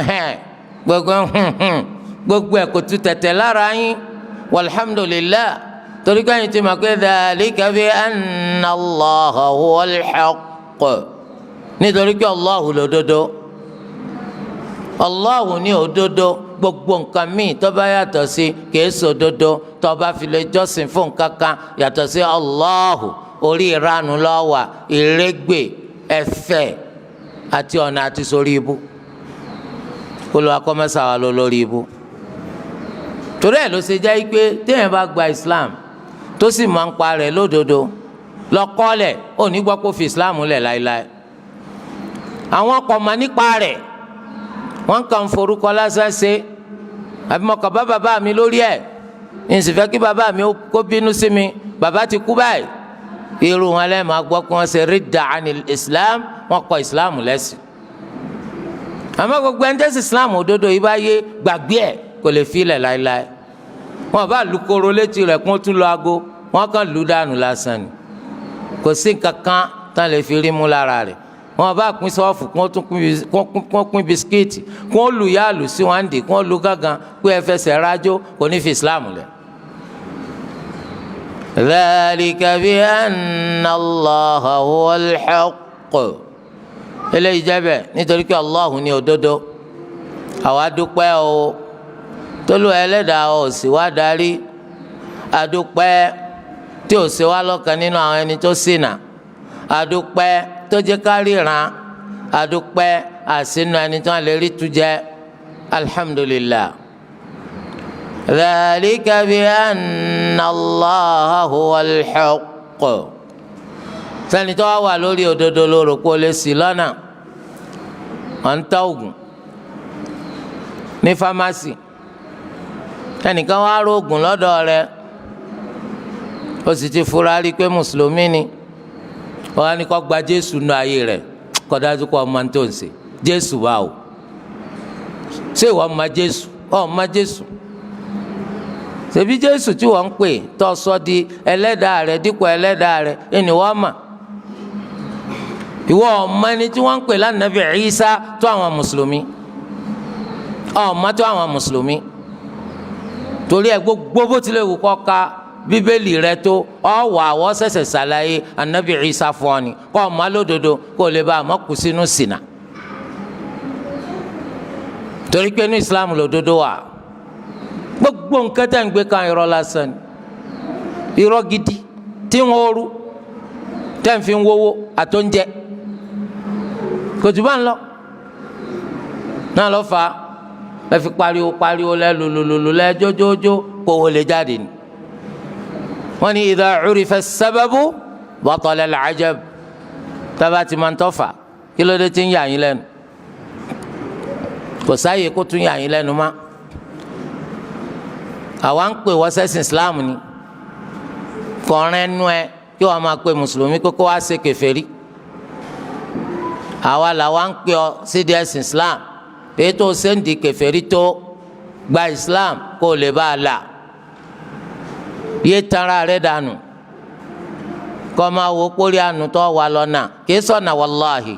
[SPEAKER 1] gbogbo ẹ̀ kò tu tẹ̀tẹ̀ lára yín walhamdulillah torí káyìn tí ma pé dhalika bi anna Allaha huwal haqq nítorí pé Allahu lòdodo Allahu ní òdodo gbogbo nǹkan míì tó bá yàtọ̀ sí kìí sòdodo tó bá fi lè jọ́sìn fún kankan yàtọ̀ sí Allahu orí ìranu lọ́wọ́ ìrégbè ẹ̀fẹ̀ àti ọ̀nà àti sórí ibu olùwàkọ́mẹ́sà wà lórí ibu torí ẹ̀ ló ṣe jẹ́ pé téèyàn bá gba Islam tó sì máa ń pa rẹ̀ lódodo lọ́kọ́lẹ̀ ò ní gbọ́ kó fi Islam lẹ̀ láéláé àwọn ọkọ̀ mà nípa rẹ̀ wọ́n kàn ń forúkọ lásán ṣe àbí mo kàn bá bàbá mi lórí ẹ̀ ǹsì fẹ́ kí bàbá mi kó bínú sí mi bàbá ti kú báyìí irú wọn lẹ́ẹ̀ máa gbọ́ kí wọ́n ṣe ridda anil Islam wọ́n kọ Islam lẹ́sìn àmọ́ gbogbo ẹni tẹ́sí Islam òdodo yìí bá yé gbàgbé ẹ̀ kò lè filẹ̀ láéláé wọn bá lu koro létí rẹ̀ kó tún lọ aago wọn kàn lù dànù lásán ni kò sí kankan tán lè fi rí mú lára rẹ̀ wọn bá pín sọ́ọ̀fù kó pín bisikíìtì kó lu yáàlù sí wọn dì kó lu gángan pé ẹ fẹsẹ̀ rájò kò ní fi Islam lẹ̀. dhalika bi anna Allaha huwal haqq eléyìí jẹ́ bẹ́ẹ̀ nítorí pé Allahu ní òdodo àwa dúpẹ́ o tolu ẹlẹ́dàá ò sì wá darí adúpẹ́ tí ò sì wá lọ́kàn nínú àwọn ẹni tó ṣìnà adúpẹ́ tó jẹ́ ká ríran adúpẹ́ àsínú ẹni tó lè rí tu jẹ alhamdulillah. dhalika bi anna Allaha huwal haqq sẹ́ni tó wà lórí òdodo lóru kó lè sí lọ́nà ọ̀n ta oògùn ní fámásì ẹnìkan wá rógùn lọ́dọ̀ rẹ̀ ó sì ti fura rí i pé mùsùlùmí ni wọ́n á ní kó gba Jésù nù ayé rẹ̀ kó dájú kó ọmọ tó ń ṣe Jésù wà o ṣé ìwọ ọmọ Jésù ọmọ Jésù ṣebí Jésù tí wọ́n ń pè tó sọ di ẹlẹ́dàá rẹ̀ dípò ẹlẹ́dàá rẹ̀ ẹni wọ́n mà ìwọ ọmọ ẹni tí wọ́n ń pè lánàbì Ìsá tó àwọn mùsùlùmí ọmọ tó àwọn mùsùlùmí torí ẹ gbogbo bó tilẹ̀ wù kọ́ ka bíbélì rẹ tó ọwọ́ àwọ̀ ṣẹ̀ṣẹ̀ ṣàlàyé anabi Isa fún ọ ni kọ́ ọ má lódodo kó o lè bá a má kú sínú ṣìnà torí pé ní Islam lódodo wà gbogbo nǹkan tẹ̀ ń gbé kan irọ́ lásán ni irọ́ gidi tí ń wọ́ọ́rú tẹ̀ ń fi ń wọ́wọ́ àtọ́njẹ kò jù bá ń lọ náà lọ́ fà á lẹ́ fi pariwo lẹ́ lòlòlò lẹ́ jójójó kó o lè jáde ni wọ́n ní idha urifa as-sababu batala al-ajab tábà tí máa ń tọ́fà kí ló dé tí ń yà yín lẹ́nu kò sáyè kó tún yà yín lẹ́nu má àwa ń pè wọ́n sẹ́sìn Islam ni kọ̀ọ̀rán ẹnu ẹ kí wọ́n máa pe mùsùlùmí kókó wá ṣe kèfèrí àwa làwa ń pè ọ sídìí ẹ̀sìn Islam èyí tó ṣe ń di kèfèrí tó gba Islam kó lè bá a là yé tanra rẹ̀ dànù kọ́ máa wo kórìí àánú tó wà lọ́nà kìí sọ̀nà wàláhì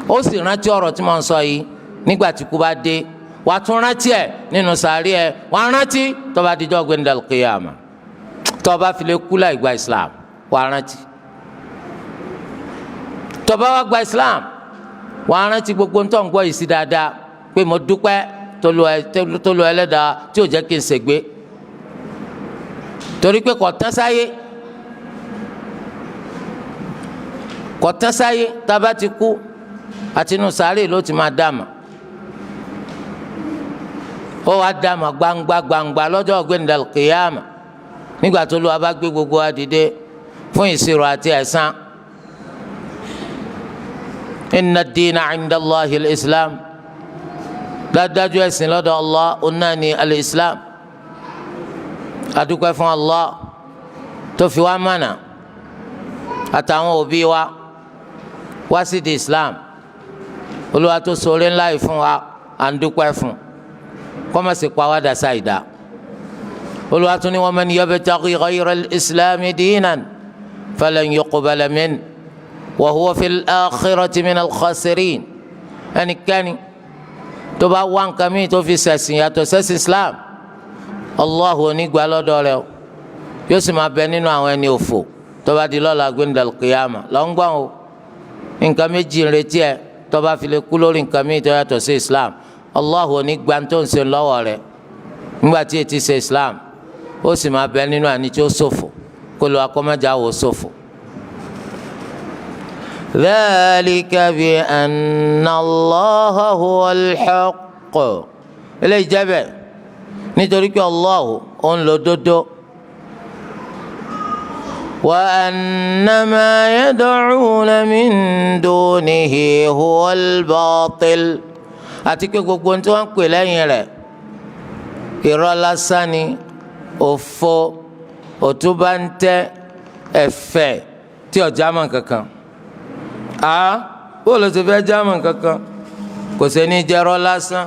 [SPEAKER 1] ó sì rántí ọ̀rọ̀ tí mo ń sọ yìí nígbà tí kú bá dé wàá tún rántí ẹ̀ nínú sàárì ẹ̀ wàá rántí tó bá dijọ́ gbẹ̀ndàl kìyàmà tó bá fi lè kú láì gba Islam wàá rántí tó bá wá gba Islam wàá rántí gbogbo ń tọ́ ń gbọ́ yìí sí dáadáa pé mo dúpẹ́ tó lu ẹlẹ́dàá tí ò jẹ́ kí n ṣègbé torí pé kò tán sáyé tá a bá ti kú àti inú sàárè ló ti máa dàmà ó wàá dàmà gbangba lọ́jọ́ ọ̀gbẹ́ndàl kìyàmà nígbà tó lu abá gbé gbogbo wa dìde fún ìṣirò àti ẹ̀san. inna ad-dina 'inda Allahi al-Islam dájú ẹ̀sìn lọ́dọ̀ Allah ọ̀nà ni al-Islam adúpẹ́ fún Allah tó fi wá mọ̀nà àtàwọn òbí wa wá sí di Islam Olúwa tó ṣoore ńlá yìí fún wa à ń dúpẹ́ fún kọ́mọ̀sí pa wá dàsá ìdá Olúwa tún ní wa man yabtaghi ghayra al-Islami dinan falan yuqbala minhu wa huwa fil akhirati minal khasirin ẹnikẹ́ni tó bá wá nǹkan míì tó fi ṣẹ̀sìn yàtọ̀ ṣẹ̀sìn Islam Allahu onígbà lọ́dọ̀ rẹ̀ yóò sì máa bẹ nínú àwọn ẹni òfò tó bá di lọ́la gbẹ̀ndàl kìyàmà lọ́ngbọ̀n o nǹkan méjì ń retí ẹ tó bá fi lè kú lórí nǹkan míì tó yàtọ̀ sí Islam Allahu onígbà tó ń ṣe lọ́wọ́ rẹ̀ nígbà tí ètí ṣe Islam ó sì máa bẹ nínú àní tí ó ṣòfò kó lọ akọ́mọ́jà wò ṣòfò. dhalika bi anna Allaha huwal haqq eléyìí jẹ́ bẹ́ẹ̀ nítorí pé Allahu òun ló dodo wa anna ma yad'una min dunihi huwal batil àti pé gbogbo ohun tí wọ́n ń pè lẹ́yìn rẹ̀ irọ́ lásán ni òfò òtúbáńtẹ́ ẹ̀fẹ̀ tí ò jámọ́ kankan bó ló ti fẹ́ jámọ́ kankan kò sí ní jẹ́rọ́ lásán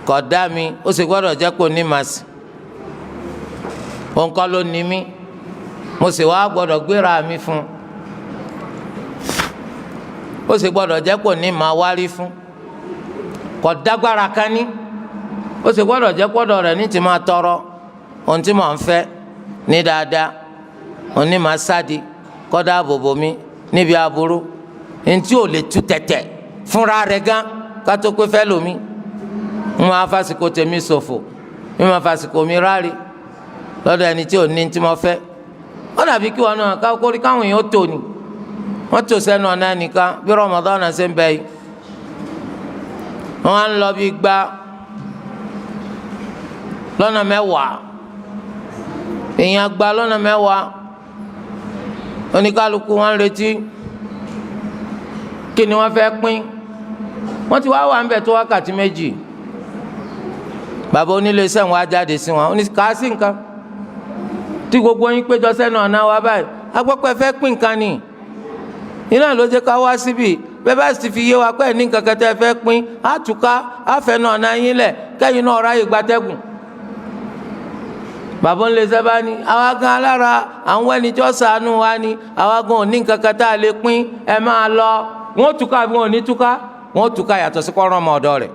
[SPEAKER 1] kò dá mi ó sì gbọ́dọ̀ jẹ́ kó ní màsí òun kọ́ ló ní mí mo sì wá gbọ́dọ̀ gbéra mi fún ó sì gbọ́dọ̀ jẹ́ kó ní màá wárí fún kò dágbára kan ní ó sì gbọ́dọ̀ jẹ́ kọ́dọ̀ rẹ̀ ní ti máa tọrọ ohun tí mò ń fẹ́ ní dáadáa òun ní màá sádi kọ́dà àbòbò mi níbi aburú ntí ò lè tu tẹ̀tẹ̀ fúnra rẹ̀ gan kátó pé fẹ́ lomi ń máa fásikò tèmi ṣòfò ń máa fásikò mi rárí lọ́dọ̀ ẹni tí ò ní tí mo fẹ́ ó dàbí kí wọn náà káwọ́ káwọn èèyàn tó ni wọ́n tó sẹ́nu ọ̀nà nìkan bí Ramadan ṣe ń bẹ yìí wọ́n á ń lọ bí gbá lọ́nà mẹ́wàá èèyàn gba lọ́nà mẹ́wàá oníkálukú wọn ń retí kí ni wọ́n fẹ́ pín wọ́n ti wá wà ń bẹ̀ tó wákàtí méjì bàbá onílé iṣẹ́ wọn á jáde sí wọn oní kàásì nǹkan tí gbogbo yín péjọ sẹ́nu ọ̀nà wa báyìí agbọ́pẹ́ fẹ́ pín nǹkan ni iná ló jẹ́ ká wá síbi bẹ́ẹ̀ bá sì fi yé wa pé ní nǹkan kẹtẹ́ fẹ́ pín àtúká àfẹnù ọ̀nà yín lẹ̀ kẹ́yìn náà ráyè gbatẹ́gùn bàbá ńlẹ̀ sábà ní àwa gan alára àwọn ẹni tí wọ́n ṣàánú wa ni àwa gan ò ní nǹkan kan tá a lè pín ẹ máa lọ wọ́n túká bí wọ́n ò ní túká wọ́n túká yàtọ̀ sí kọ́rọ́ ọmọ ọ̀dọ́ rẹ̀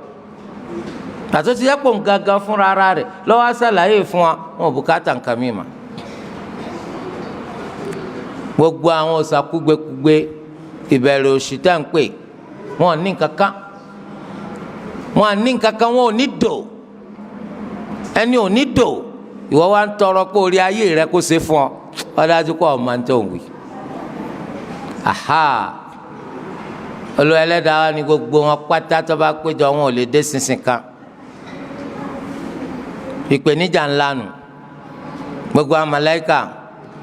[SPEAKER 1] àti ti yẹ pò ń gangan fúnra ara rẹ̀ lọ́wọ́ sàlàyé fún wa wọn ò bùkátà nǹkan mìíràn gbogbo àwọn òsàkúgbèkúgbè ìbẹ̀rẹ̀ òṣì tá à ń pè wọn ní kankan wọn ní kankan wọn ò ní dò ẹni ò ní dò ìwọ wa ń tọrọ pé orí ayé rẹ kó ṣe fún ọ ọdájú kó ọ máa ń tó ń wí. Olúwa Ẹlẹ́dàá wa ni gbogbo wọn pátá tó bá péjọ wọn ò lè dé ṣinṣin kan ìpèníjà ńlá nù gbogbo àwọn màláíkà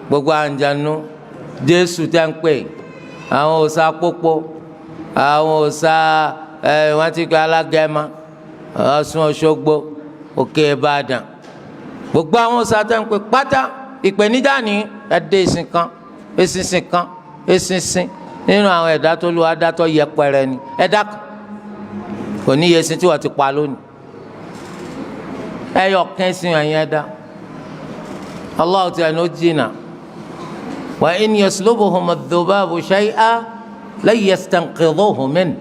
[SPEAKER 1] gbogbo àwọn àǹjànú Jésù tẹ́ ń pè àwọn òòṣà pópó àwọn òòṣà wọn ti kọ Alágẹmọ Ọ̀ṣun Òṣogbo Òkè Ìbàdàn gbogbo àwọn òòṣà tẹ́ ń pè pátá ìpèníjà ní ẹdẹ ìsìn kan eṣinṣin kan eṣinṣin nínú àwọn ẹ̀dá tó lu adátọ yẹpẹrẹ ni ẹ̀dá kan kò ní iye ẹṣin tí wọ́n ti pa lónìí ẹyọ kẹsìn ẹ̀yìn ẹ̀dá Allah tí a ní ó jìnnà wa in yaslubuhum adh-dhubabu shay'an la yastanqidhuhu minhu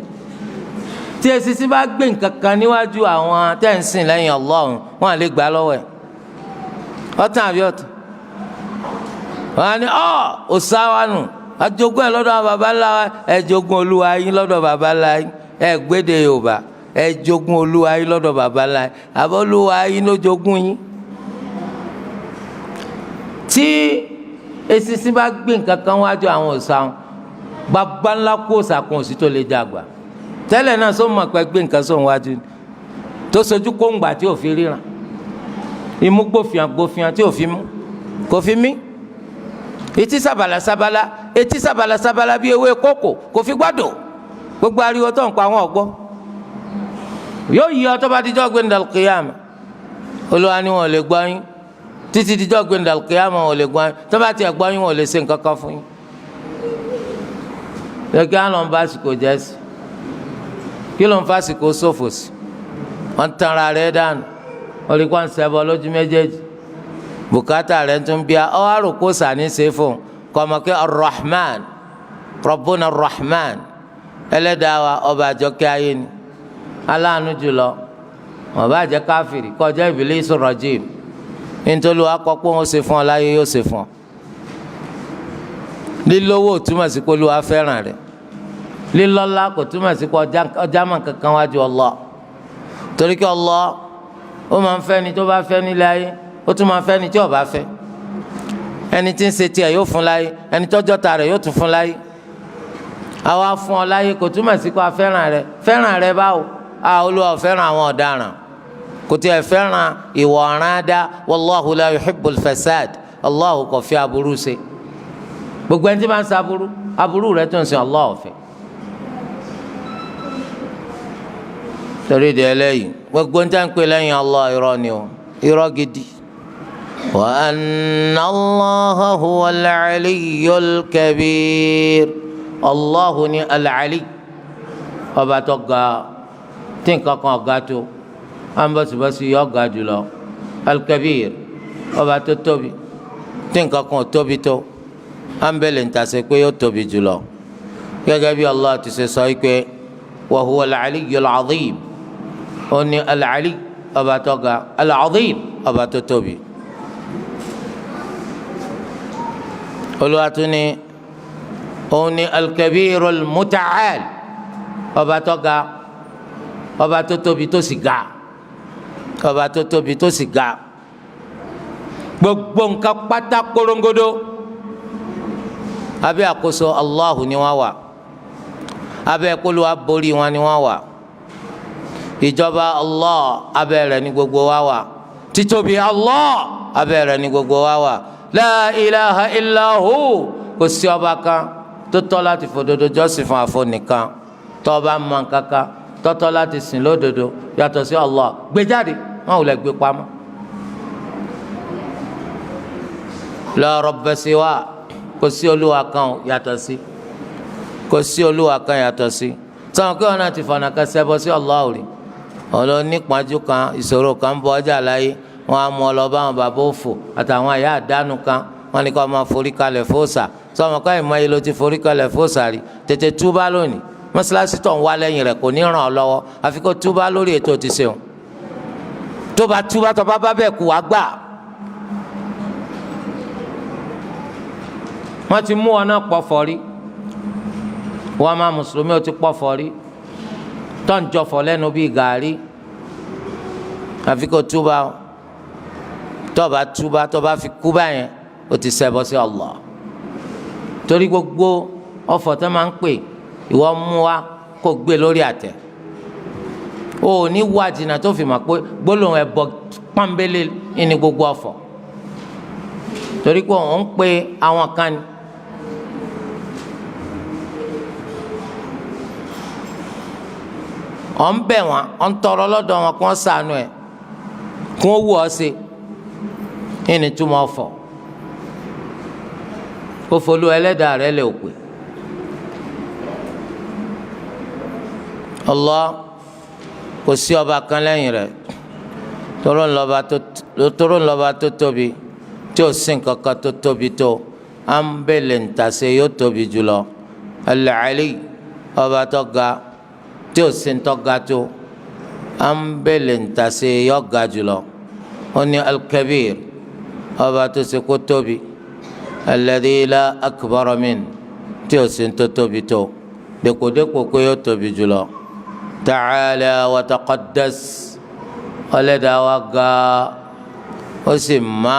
[SPEAKER 1] tí eṣinṣin bá gbé nǹkan kan níwájú àwọn tẹ́ǹsìn lẹ́yìn Allah wọn à lè gbà lọ́wọ́ ẹ̀ ọ̀tàn àbí ọ̀tàn wọn á ní ọ̀sáwánù àjogún ẹ̀ lọ́dọ̀ àwọn baba ńlá wa ẹ̀ jogún olúwa yín lọ́dọ̀ baba ńlá yín ẹ̀ gbéde Yorùbá ẹ̀ jogún olúwa yín lọ́dọ̀ baba ńlá yín àbọ̀ olúwa yín ló jogún yín. tí eṣinṣin bá gbé nǹkan kan wájú àwọn òòṣà wọn baba ńlá kó òòṣà kan òsì tó lè dàgbà tẹ́lẹ̀ náà sọ ma pé gbé nǹkan sóhun wájú tó sojú kóńgbà tí ò fi ríran imú gbófìàn tí ò fi mú kò fi mí etí sábàlà bí ewé kókò kò fi gbádùn gbogbo ariwo tó ń pa àwọn ọgbọ yóò yí ọ tó bá dijọ́ gbẹndàl kìyàmù Olúwa ni wọn ò lè gbọ́ yín títí dijọ́ gbẹndàl kìyàmù wọn ò lè gbọ́ yín tó bá tiẹ̀ gbọ́ yín wọn ò lè ṣe nǹkan kan fún yín. kí ló ń bá àsìkò jẹ́ sí kí ló ń fa àsìkò ṣòfò sí wọn tanra rẹ̀ dànù olùkọ́ ń ṣẹbọ lójú méjèèjì bùkátà rẹ̀ tún bíà ọ àròkó sàní ṣe fún kọmọkẹ́ Ar-Rahman Rabbuna Ar-Rahman Ẹlẹ́dàá wa ọba àjọkẹ́ ayé ni aláàánú jùlọ wọn bá jẹ́ káfìrí kọjá Ìbílísù rajim nítorí wàá kọ́ pé wọ́n ṣe fún ọ láyé yóò ṣe fún ọ. lílówó túmọ̀ sí pé Olúwa fẹ́ràn rẹ̀ lílọ́lá kò túmọ̀ sí pé ọjà mọ̀ kankan wájú Allah torí kí Allah ó máa ń fẹ́ ni tó bá fẹ́ nílé ayé ó tún máa fẹ́ ni tí ó bá fẹ́ ẹni tí ń ṣe tiẹ̀ yóò fún láyé ẹni tọ́jọ́ ta rẹ̀ yóò tún fún láyé àwa fún ọ láyé kò túmọ̀ sí pé a fẹ́ràn rẹ̀ báwo Olúwa ò fẹ́ràn àwọn ọ̀daràn kò tí ẹ fẹ́ràn ìwà ọ̀ràn dá wallahu la yuhibbul fasad Allahu kò fi aburú ṣe gbogbo ẹni tí máa ń ṣe aburú rẹ̀ tó ń ṣe Allah ò fẹ́. torí di ẹlẹ́yìn gbogbo ń tẹ́ ń pè lẹ́yìn Allah irọ́ ni o irọ́ gidi. wa anna Allaha huwa al-aliyyul kabir Allahu ni al-ali ọba tó ga tí nǹkan kan ọ̀gá tó ambọ̀sibọ̀sì yọ ọ̀gá jùlọ al-kabir ọba tó tóbi tí nǹkan kan ò tóbi tó ambẹ̀lẹ̀ ń tàṣe pé yóò tóbi jùlọ gẹ́gẹ́ bí Allah ti ṣe sọ pé wa huwa al-aliyyul azim ó ní al-ali ọba tó ga al-azim ọba tó tóbi. Olúwa tún ní ó ní al-kabirul muta'al ọba tó ga ọba tó tóbi tó sì ga ọba tó tóbi tó sì ga gbogbo nǹkan pátá korongodo abẹ́ àkóso Allahu ni wọ́n wà abẹ́ kólú aborí wọn ni wọ́n wà ìjọba Allah abẹ́ rẹ̀ ni gbogbo wa wà títóbi Allah abẹ́ rẹ̀ ni gbogbo wa wà la ilaha illa hu kò sí ọba kan tó tọ́ láti fòdodo jọ́sìn fún àfọ nìkan tó bá mọ kankan tó tọ́ láti sìn lódodo yàtọ̀ sí Allah gbé jáde wọn ò lè gbé pamọ́. la rabba siwa kò sí olúwa kan yàtọ̀ sí kò sí olúwa kan yàtọ̀ sí sọ̀rọ̀ kí wọn náà ti fọ̀nà kan ṣẹbọ sí Allah rí ọ̀lọ́ nípàájú kan ìṣòro kan bọ́ ọjà láyé wọn á mú ọ lọ bá àwọn bàbá òfò àtàwọn àyà àdánù kan wọn ní kó máa forí kalẹ̀ fóòsà sọ̀rọ̀ kọ́ ìmọ̀ yìí ló ti forí kalẹ̀ fóòsà rí tètè túbá lónìí mọ́sálásí tó ń wá lẹ́yìn rẹ̀ kò ní ràn ọ́ lọ́wọ́ àfi kó túbá lórí ètò ti ṣeun tó bá túbá tó bá bẹ́ẹ̀ kú wá gbà wọ́n ti mú ọ náà pọ̀fọ̀ rí wọ́n máa mùsùlùmí ó ti pọ̀fọ̀ rí tó ń jọfọ̀ lẹ́nu bíi gàárì àfi kó túbà tó bá túbà tó bá fi kú báyẹn ó ti ṣẹbọ sí Allah torí gbogbo ọ̀fọ̀ tó máa ń pè ìwọ mú wa kó gbé lórí àtẹ o ò ní wá jìnnà tó fi mọ̀ pé gbólóhùn ẹbọ pọ́nbélé ní gbogbo ọ̀fọ̀ torí pé òun ń pe àwọn kan ni. ọ̀ ń bẹ̀ wọ́n ọ̀ ń tọrọ lọ́dọ̀ wọn kí wọ́n ṣàánú ẹ̀ kí wọ́n wù ọ́ sí ní túmọ̀ ọ̀fọ̀ kó folú ẹlẹ́dàá rẹ̀ lè òpè. Allah kò sí ọba kan lẹ́yìn rẹ̀ tóró ńlọba tó tóbi tí ò sí nǹkan kan tó tóbi tó à ń bẹ̀lẹ̀ ntàsé yóò tóbi jùlọ Al-Ali ọba tó ga tí ò sí ntọ́ ga tó à ń bẹ̀lẹ̀ ntàsé yóò ga jùlọ ó ní Al-Kabir ọba tó ṣe kó tóbi alladhi la akbara min tí ò sí ntọ́ tóbi tó dèkòdèkò kó yóò tóbi jùlọ. Ta'ala wa taqaddas ọlẹ́dàá wa ga ó sì má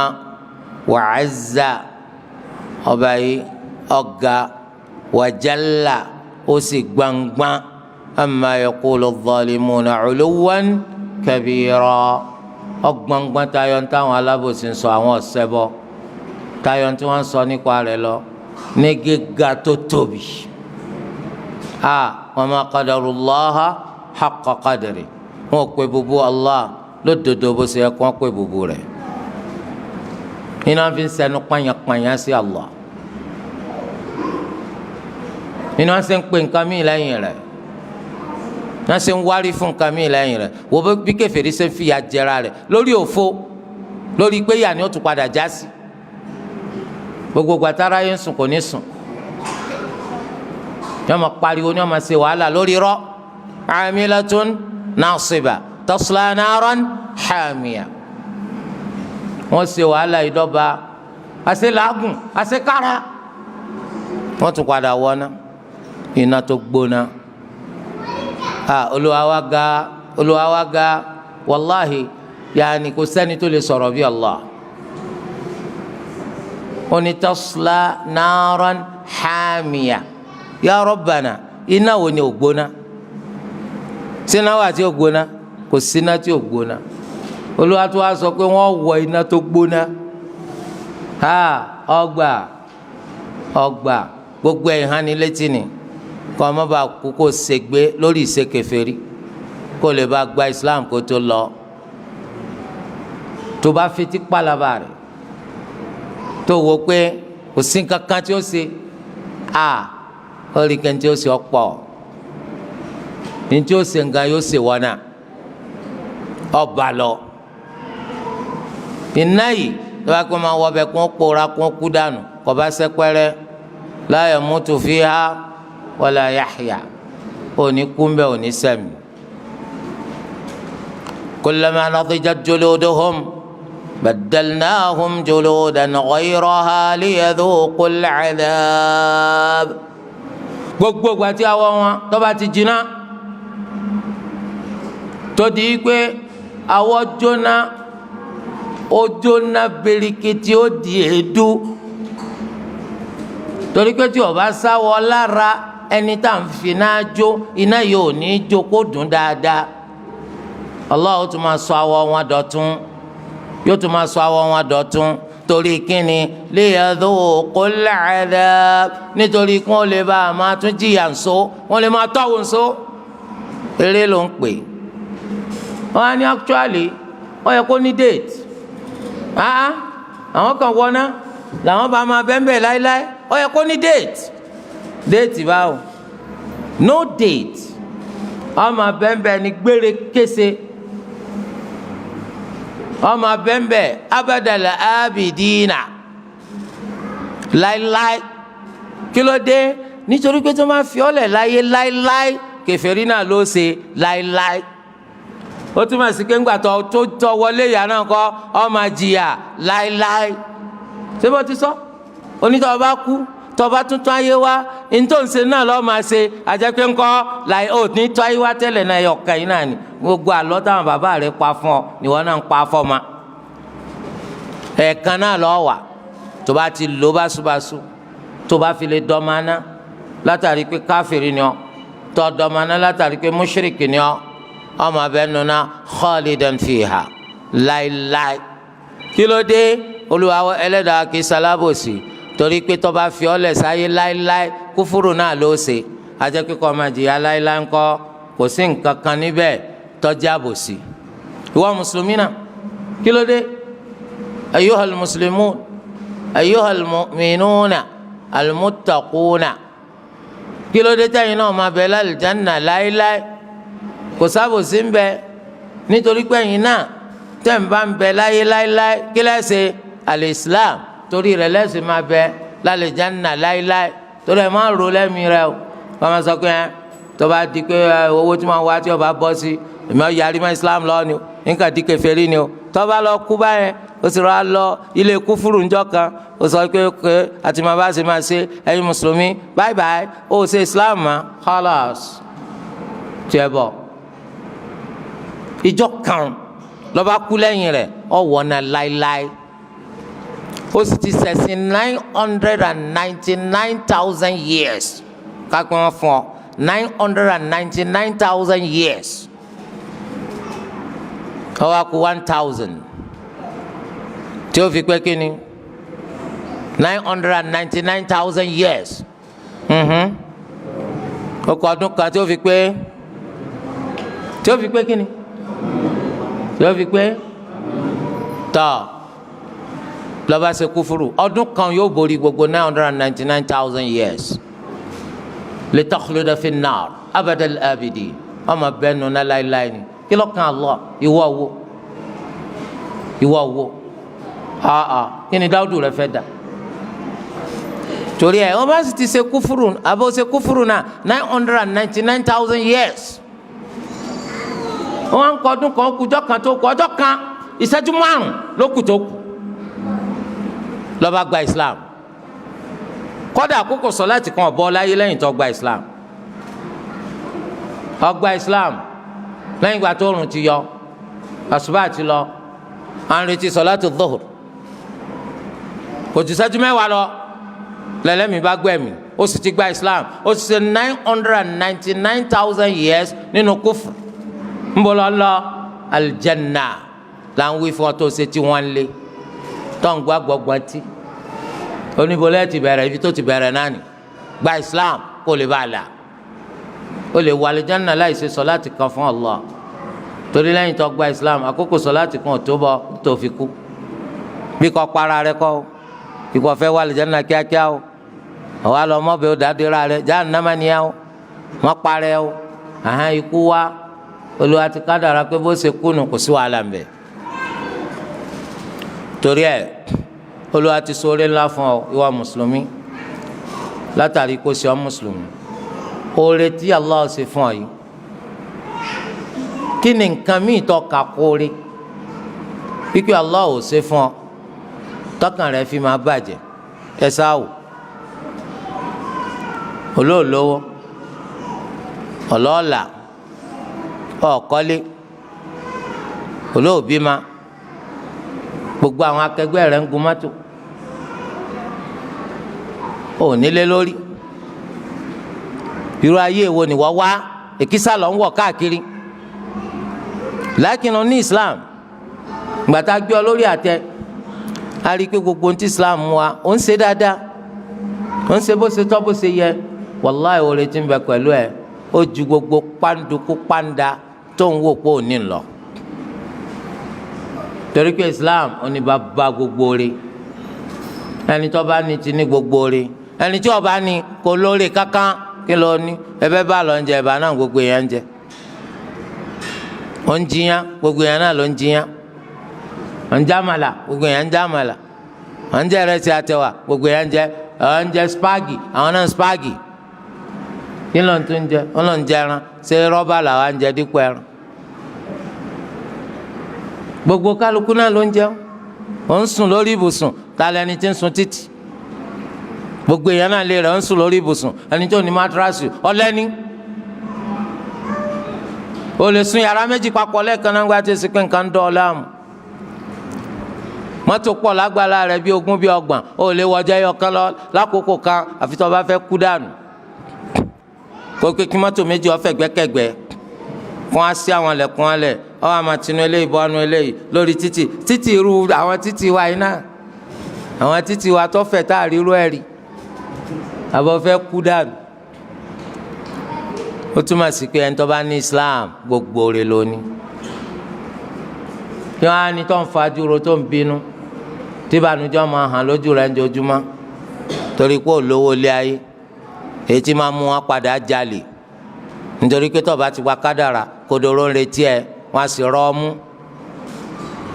[SPEAKER 1] wa azza ọba yìí ọ̀gá wa jalla ó sì gbangban amma yaqulu adh-dhalimuna 'uluwan kabira ọgbọ̀ngbọ̀n tayọ táwọn alábòsí ń sọ àwọn ọ̀sẹ́bọ tayọ tí wọ́n ń sọ nípa rẹ̀ lọ ní gíga tó tóbi wa ma qadarullaha haqqa qadri wọn ò pé bubu Allah lódodo bó ṣe yẹ kó wọn pé bubu rẹ̀ iná fi ń sẹnu pààyàn-pààyàn sí Allah iná ṣe ń pè nǹkan mí lẹ́yìn rẹ̀ iná ṣe ń wárí fún nǹkan mí lẹ́yìn rẹ̀ wo bí kèfèrí ṣe ń fìyà jẹra rẹ̀ lórí òfo lórí pé yà ni ó tún padà já sí gbogbo gbàtàrà yẹn ń sùn kò ní sùn yọọ ma pariwo ni wọ́n ma ṣe wàhálà lórí rọ amilatun nasiba tasla naran hamiya wọ́n ṣe wàhálà ìdọba àṣẹ làágùn àṣẹ kára wọ́n tún padà wọná iná tó gbóná Olúwa wa ga wàláhì yaani kò sẹ́ni tó lè sọ̀rọ̀ bí Allah oní tasla naran hamiya ya Rabbana iná wo ni ò gbóná síná wà tí ò gbóná kò síná tí ò gbóná Olúwa tó wá sọ pé wọ́n wọ iná tó gbóná ọgbà gbogbo ìhánilétí ni kọ́ ọmọ bá kú kó ṣègbé lórí ìṣekèfèrí kó lè bá gba Islam kó tó lọ tó bá fetí pàlàbà rẹ̀ tó wo pé kò sí kankan tí ó ṣe hurricane tí ó ṣe ọ̀pọ̀ ní tí ó ṣe nǹkan yóò ṣe wọnà ọba lọ iná yìí lọ́wọ́ pé máa wọ ọbẹ̀ kó pòórá kó kú dànù kó bá sẹ́pẹ́rẹ́ la yamutu fiha wala yahya òní kúmbẹ́ òní sẹ́mi kullama nadijat juluduhum baddalnahum juludan ghayraha liyadhuqul adhab gbogbo ìgbà tí awọ wọn tó bá ti jiná tó di pé awọ jóná ó jóná birikiti ó di èédú torí pé tí ó bá sáwọ lára ẹni tá à ń fi iná jó iná yóò ní jó kó dùn dáadáa Allah ó tún máa sọ awọ wọn dọ̀tun yóò tún máa sọ awọ wọn dọ̀tun torí kíni liyadhuqul adhab nítorí kí wọ́n lè bá a máa tún jìyà ńso wọ́n lè máa tọ́wọ́ ńso eré ló ń pè wọ́n á ní actually ó yẹ kó ní date àwọn kan wọ́n ná làwọn bá máa bẹ́ẹ̀ láéláé ó yẹ kó ní date báwo no date ọmọ bẹ́ẹ̀ ní gbére kése ọmọ bẹ́ẹ̀ abadala abidina láíláí kí ló dé nítorí pé tó máa fi ọ́lẹ̀ láyé láíláí kèfèrí náà ló ṣe láíláí ó túmọ̀ sí pé ńgbà tó wọlé ìyá náà kọ́ ọmọ jìyà láíláí ṣé bó ti sọ onítọ̀ bá kú tọba tuntun ayé wa ntòǹsẹ náà lọ́ọ́ máa ṣe àjẹpẹ́ ńkọ́ láì ó ní tọ́ ayé wa tẹ́lẹ̀ náà ẹ̀yọ̀kan yìí náà ni gbogbo àlọ́ táwọn bàbá rẹ̀ pa fún ọ níwọ náà ń pa fọ́ ma ẹ̀ẹ̀kan náà lọ́ọ́ wà tó bá ti lò báṣubàṣu tó bá fi lè dọ́mọ́ná látàrí pé káfíìrì ni ọ tó dọ́mọ́ná látàrí pé mùṣírìkì ni ọ ọmọ abẹ́ nuna khalidan fiha láìláì kí ló dé Olúwa ẹlẹ́dàá kì í ṣalábòsí torí pé tó bá fi ọlẹ̀ sáyé láíláí kúfúrú náà ló ṣe ajẹ́ kíkọ́ máa jìyà láíláí ńkọ́ kò sí nǹkan kan níbẹ̀ tọ́jú àbòsí. ìwọ mùsùlùmí náà kí ló dé ayyuhal muslimun ayyuhal mu'minuna almuttaquna kí ló dé tẹ́yìn náà máa bẹ lálùjánnà láíláí kò sábòsí ń bẹ nítorí pé ẹ̀yin náà tẹ́ ń bá ń bẹ láyé láíláí kí lẹ́sẹ̀ al-islam torí rẹ̀ lẹ́sìn máa bẹ lálùjánnà láíláí torí ẹ̀ máa ń ro lẹ́mìí rẹ o wọ́n máa sọ pé ẹ tó bá di pé owó tí wọ́n wá tí wọ́n bá bọ́ sí èmi ọ̀ yarí mọ́ islam lọ́wọ́ ni o nǹkan di kèfèrí ni o tó bá lọ kú báyẹn o sì rọ lọ ilé kúfúrú ńjọ́ kan o sọ pé àti máa bá ṣe máa ṣe ẹ̀yin mùsùlùmí báyìí báyìí o ṣe islam mọ́ khalas tiẹ̀ bọ̀ ìjọ kan lọ́ba kú lẹ́yìn rẹ̀ ọ̀ wọ̀nà láíláí ó sì ti ṣẹ̀sìn 999,000 years kápẹ́ wọn fún ọ 999,000 years ó wá kù 1,000 tí ó fi pé kí ni 999,000 years ó kọ ọdún kan tí ó fi pé kí ni tí ó fi pé tọ́ lọ́ba ṣe kúfúrú ọdún kan yóò borí gbogbo 999,000 years litakhluda fi nnar abadal abidi ọmọ bẹ́ẹ̀ nù náà láéláé ni kí ló kan Allah ìwọ wo kí ni dáwùdù rẹ fẹ́ dà torí ẹ wọ́n bá sì ti ṣe kúfúrú àbò ṣe kúfúrú náà 999,000 years wọ́n ń kọ ọdún kan kújọ́ kan tó kù ọjọ́ kan ìṣẹ́jú márùn ló kù tó kù lọ́ba gba Islam kọ́dà àkókò sọ̀láàtì kan ọ̀bọ láyé lẹ́yìn tó gba Islam ó gba Islam lẹ́yìn ìgbà tó oòrùn ti yọ àsùbá ti lọ à ń retí sọ̀láàtì dhuhr kò jù ìṣẹ́jú mẹ́wàá lọ lẹ́lẹ́mìí bá gbẹ̀mí ó sì ti gba Islam ó sì ṣe 999,000 years nínú kúfù ń bọ̀ lọ́lọ́ aljanna là ń wí fún ọ tó ṣe tí wọ́n ń lé tó ń gbọ́ gbọ́gbọ́n tí oníbolẹ́ ti bẹ̀rẹ̀ ibi tó ti bẹ̀rẹ̀ náà ni gba Islam kó lè bá a la ó lè wà aljanna láì ṣe sọláàtì kan fún Allah torí lẹ́yìn tó gba Islam àkókò sọláàtì kan ò tó bọ́ tó fi kú bí kò para rẹ kọ́ ikú ọ̀fẹ́ wà aljanna kíákíá o ọ̀wá lọ mọ́bẹ̀ ó dàdúrà rẹ jahannama ni ẹ o wọ́n parẹ́ o ikú wa Olúwa ti kádàrá pé bó ṣe kú nù kò sí wàhálà ń bẹ torí ẹ Olúwa ti ṣoore ńlá fún ọ ìwà mùsùlùmí látàrí kó ṣe ọ mùsùlùmí oore tí Allah ṣe fún ọ yìí kí ni nǹkan míì tó kà kóore pípé Allah ò ṣe fún ọ tọkàn rẹ fi máa bàjẹ́ ẹ sáwò olóòlówó ọlọ́ọ̀là ọ̀kọ́lé olóòbímá gbogbo àwọn akẹgbẹ́ rẹ̀ ń gun mọ́tò ò nílé lórí irú ayé wo ni wọ́n wá èkísà lọ ń wọ̀ káàkiri lákìnnà ní Islam gbàtà gbé ọ lórí àtẹ a rí i pé gbogbo ohun tí Islam wa ó ń ṣe dáadáa ó ń ṣe bó ṣe tọ́ bó ṣe yẹ wàláì oore tí ń bẹ pẹ̀lú ẹ ó ju gbogbo pàǹdùkú pàǹdà tó ń wò pé ò ní lọ torí pé Islam ó ní bàbá gbogbo oore ẹni tó bá ní ti ní gbogbo oore ẹni tí ó bá ní kò lóore kankan kí ló ní ẹbẹ bá lọ ń jẹ ẹbà náà gbogbo èèyàn ń jẹ ó ń jiyàn gbogbo èèyàn náà ló ń jiyàn ó ń jámàlà gbogbo èèyàn ń jámàlà ó ń jẹ ìrẹsì àtẹwà gbogbo èèyàn ń jẹ ó ń jẹ spagi àwọn náà ń spagi kí ló ń tún jẹ ó ló ń jẹ ẹran ṣé rọ́bà làwọn ń jẹ dípò ẹran gbogbo kálukú náà ló ń jẹun ó ń sùn lórí ibùsùn ta lẹni tí ń sun títì gbogbo èèyàn náà lè rẹ̀ ń sùn lórí ibùsùn ẹni tó ní mátíráàsì ọlẹ́ni o lè sùn yàrá méjì papọ̀ lẹ́ẹ̀kan náà gba tẹ̀sí pé nǹkan ń dọ̀ ọ́ láàmú mọ́tò pọ̀ lágbára rẹ̀ bí 20 bí 30 o lè wọjá ẹyọkan lọ lákòókò kan àfi tó bá fẹ́ kú dànù kó pé kí mọ́tò méjì ó fẹ̀gbẹ́kẹ̀gbẹ́ kó wá sí àwọn ẹlẹ́kùn alẹ̀ ọ wà máa tinú eléyìí bọ́nu eléyìí lórí títì irú àwọn títì wa yìí náà àwọn títì wa tó fẹ̀ tá àríró ẹ̀rí àbọ̀ fẹ́ kú dànù ó túmọ̀ sí pé ẹni tó bá ní Islam gbogbo rẹ̀ lónìí kí wọ́n á ní tó ń fajúro tó ń bínú tí ìbànújẹ́ máa hàn lójú rẹ̀ ńjojúmọ́ torí pé olówó ilé ayé èyí tí máa mú wọn padà jalè nítorí pé tó bá ti wá kádàrà kodoro ń retí ẹ wọn á sì rọ ọmú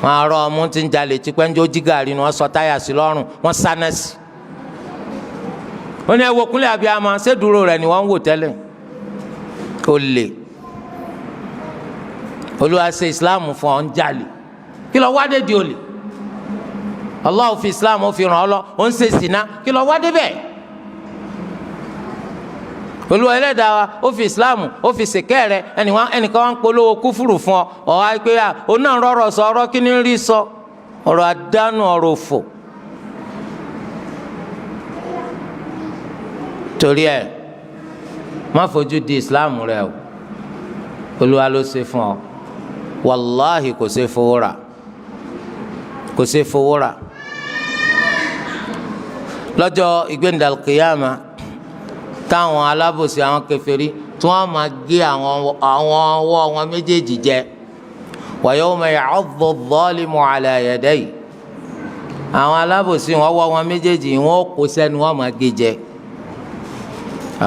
[SPEAKER 1] wọn á rọ ọmú tí ń jalè tí pẹ́ńjọ́ jí gàrí ni wọ́n sọ táyà sí lọ́rùn wọ́n sáná sí ó ní ẹ wo kúnlẹ̀ abiyamọ ṣé dúró rẹ̀ ni wọ́n ń wò tẹ́lẹ̀ ó lè Olúwa ṣe Islam fún ọ ń jalè kí lọ wá dé di olè Allah fi Islam ó fi ràn ọ́ lọ ó ń ṣe sìná kí lọ wá dé bẹ́ẹ̀ Olúwa Ẹlẹ́dàá wa ó fi Islam ó fi ṣèkẹ́ rẹ ẹnìkan wá ń polówó kúfùrù fún ọ ọ̀ wá pé ó náà rọrọ̀ sọ ọ̀rọ̀ kí ni rí sọ ọ̀rọ̀ àdánù ọ̀rọ̀ òfò torí ẹ má fojú di Islam rẹ o Olúwa ló ṣe fún ọ wàláhì kò ṣe fowó rà kò ṣe fowó rà lọ́jọ́ ìgbéǹdàlùkìyàmà táwọn alábòsí àwọn kèfèrí tí wọ́n máa gé àwọn ọwọ́ wọn méjèèjì jẹ wa yawma ya'addu adh-dhalimu 'ala yadayhi àwọn alábòsí wọn ọwọ́ wọn méjèèjì wọn kò sẹ́nu wọn máa gé jẹ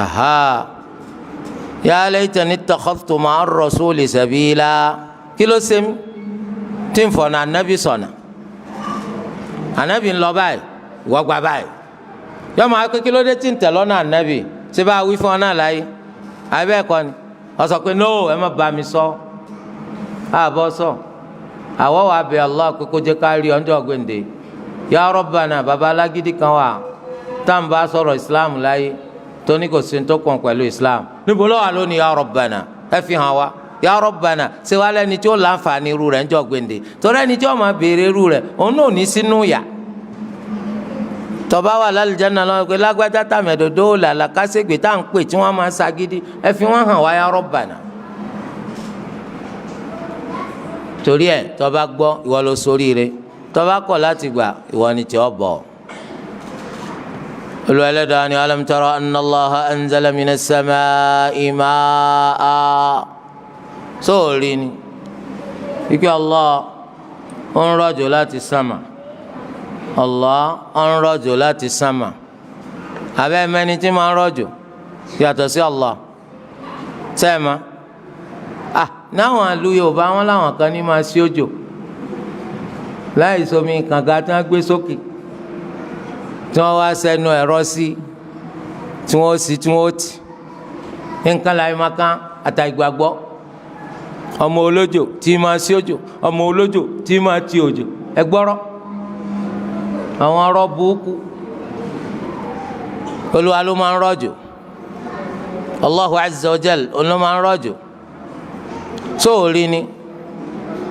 [SPEAKER 1] aha ya laytani ittakhadhtu ma'a ar-rasuli sabila kí ló ṣe mí tí ń fọ̀nà ànábì sọ̀nà ànábì ń lọ báyìí wọ́n gba báyìí yọ máa pé kí ló dé tí ń tẹ̀ lọ́nà ànábì ṣé bá wí fún ọ náà láyé àbẹ́ ẹ̀kọ́ ni ọ sọ pé no ẹ má bá mi sọ àbọ̀ sọ àwọ̀ wà bẹ̀ Allah pé kó jẹ́ ká rí ọjọ́ gbèǹde ya Rabbana baba alágídí kan wà tá n bá sọ̀rọ̀ Islam láyé tó ní kò sí ní tó kàn pẹ̀lú Islam níbo ló wà lónìí ya Rabbana ẹ fi hàn wá ya Rabbana ṣé wàá lẹ́ni tí ó láǹfààní irú rẹ̀ ń jọ gbèǹde torí ẹni tí ó máa béèrè irú rẹ̀ òun náà ní sínú yà tọba wà lálùjáná lọ́wọ́ pé lágbájá tàmẹ̀dòdó làlàkàṣègbè tá à ń pè tí wọ́n máa ṣagídí ẹ fi wọ́n hàn wá ya Rabbana torí ẹ tọba gbọ́ ìwọ ló ṣoríire tọba kọ̀ láti gbà ìwọ ni tí ó bọ̀ Olúwa Ẹlẹ́dàá ni alam tara anna Allaha anzala minas samaa'i maa'a sóòrí ni ike Allah ó ń rọ̀jò láti sámà Allah ó ń rọ̀jò láti sámà abẹ́ mẹ́ni tí máa ń rọ̀jò yàtọ̀ sí Allah sẹ́ẹ̀ma náwọn àlù Yorùbá wọn làwọn kan ní máa sí òjò láì sọmi kànga tí wọ́n gbé sókè tí wọ́n wá sẹ́nu ẹ̀rọ sí tí wọ́n sì tí wọ́n tì nǹkan láì máa kán àtàgbàgbọ́ ọmọ olójò tí máa sí òjò ọmọ olójò tí máa ti òjò ẹgbọ́rọ́ àwọn ọ̀rọ̀ burúkú Olúwa ló máa ń rọ̀jò Allahu azza wa jal ló máa ń rọ̀jò sóòrí ni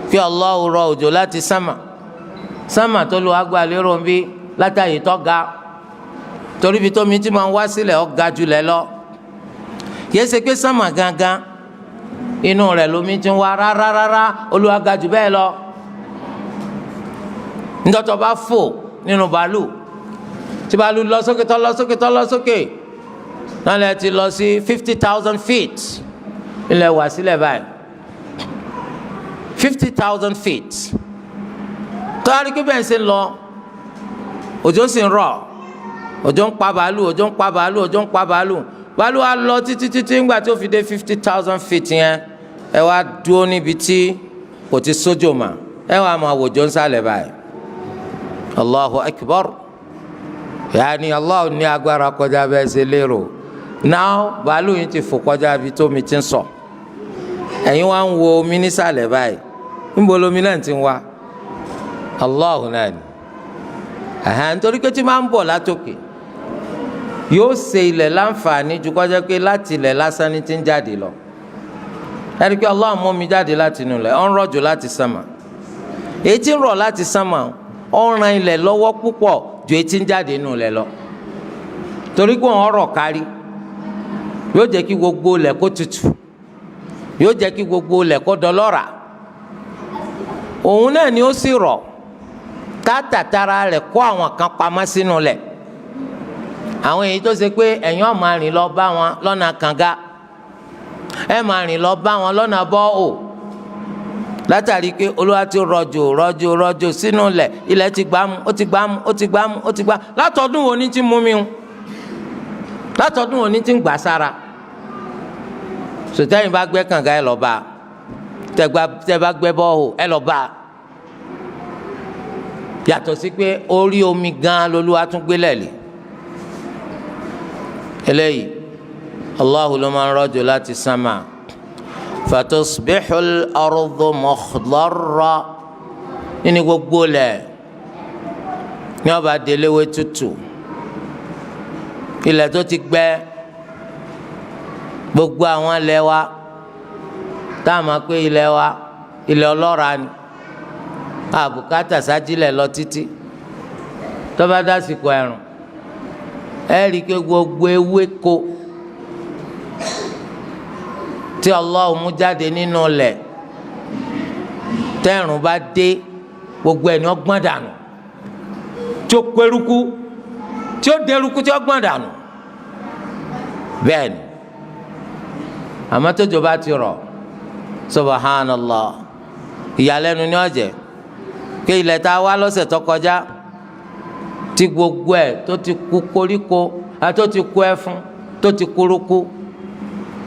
[SPEAKER 1] kí Allahu rọ òjò láti sámà tó lu agbá lérò ń bí látàyè tó ga torí ibi tómi tí máa ń wá sílẹ̀ ó ga jùlẹ̀ lọ kìí ṣe pé sámà gangan inú rẹ̀ lómi ti ń wá rárá Olúwa ga jù bẹ́ẹ̀ lọ ńdọ́tọ̀ bá fò nínú bàálù tí bàálù lọ sókè tó lọ sókè náà lẹ ti lọ sí 50,000 feet ilẹ̀ wà sílẹ̀ báyìí 50,000 feet tó a rí pé bẹ́ẹ̀ ṣe ń lọ òjò sì ń rọ̀ òjò ń pa bàálù bàálù wa lọ títí ńgbà tó fi dé 50,000 feet yẹn ẹ wá dúró níbi tí kò ti sójò mà ẹ wá máa wòjò ń sálẹ̀ báyìí Allahu akbar yaani Allah ní agbára kọjá bẹ́ẹ̀ ṣe lérò náà bàálù yìí ti fò kọjá ibi tó mi ti ń sọ ẹ̀yin wá ń wo omi nísàlẹ̀ báyìí níbo lomi náà ti ń wá Allah náà ni nítorí pé tí máa ń bọ̀ látòkè yóò ṣe ilẹ̀ láǹfààní ju kọjá pé láti ilẹ̀ lásán ní ti ń jáde lọ. ẹni pé Allah mú mi jáde láti inú ilẹ̀ ó ń rọ̀jò láti sánmà, èyí tí ń rọ̀ láti sánmà ó ń ran ilẹ̀ lọ́wọ́ púpọ̀ ju èyí tí ń jáde inú ilẹ̀ lọ, torí pé wọ́n rọ̀ kárí, yóò jẹ́ kí gbogbo ilẹ̀ kó tutù, yóò jẹ́ kí gbogbo ilẹ̀ kó dọlọ́ràá. òun náà ni ó sì rọ̀ tátàtàrà rẹ̀ kó àwọn kan pamọ́ sínú ilẹ̀, àwọn èyí tó ṣe pé ẹ̀yin ó máa rìn lọ bá wọn lọ́nà kànga, ẹ máa rìn lọ bá wọn lọ́nà bọ́ọ̀, látàrí pé Olúwa ti rọ̀jò sínú ilẹ̀, ilẹ̀ ti gbámú ó ti gbámú látọdún wo ni ti mú mi, látọdún wo ni ti ń gbà sára. sòtẹ́yìn bá gbẹ́ kànga ẹ lọ bá, tẹ́ bá gbẹ́ bọ́ọ̀ ẹ lọ bá, yàtọ̀ sí pé orí omi gan lolúwa tún gbélẹ̀ lé. eléyìí Allahu ló máa ń rọ̀jò láti sánmà. fatusbihul ardu mukhdarra, nínú gbogbo lẹ̀ ní ó bá deléwé tútù, ilẹ̀ tó ti gbẹ, gbogbo àwọn ilẹ̀ wa tá a máa pé ilẹ̀ wa ilẹ̀ ọlọ́ràá ni, àbùkátà sájílẹ̀ lọ títí, tó bá dásìkò ẹ̀rùn ẹ rí i pé gbogbo ewéko tí Allah mú jáde nínú ilẹ̀ tẹ́rùn bá dé gbogbo ẹ̀ ní ó gbọ̀n dànù, tí ó pẹ́rùkú tí ó dẹrùkú tí ó gbọ̀n dànù. bẹ́ẹ̀ ni àmọ́ tójò bá ti rọ̀, subhanallah, ìyàlẹ́nu ni ó jẹ́ pé ilẹ̀ tá a wá lọ́sẹ̀ tó kọjá tí gbogbo ẹ̀ tó ti kú koríko tó ti kú ẹfun tó ti kúrúkú,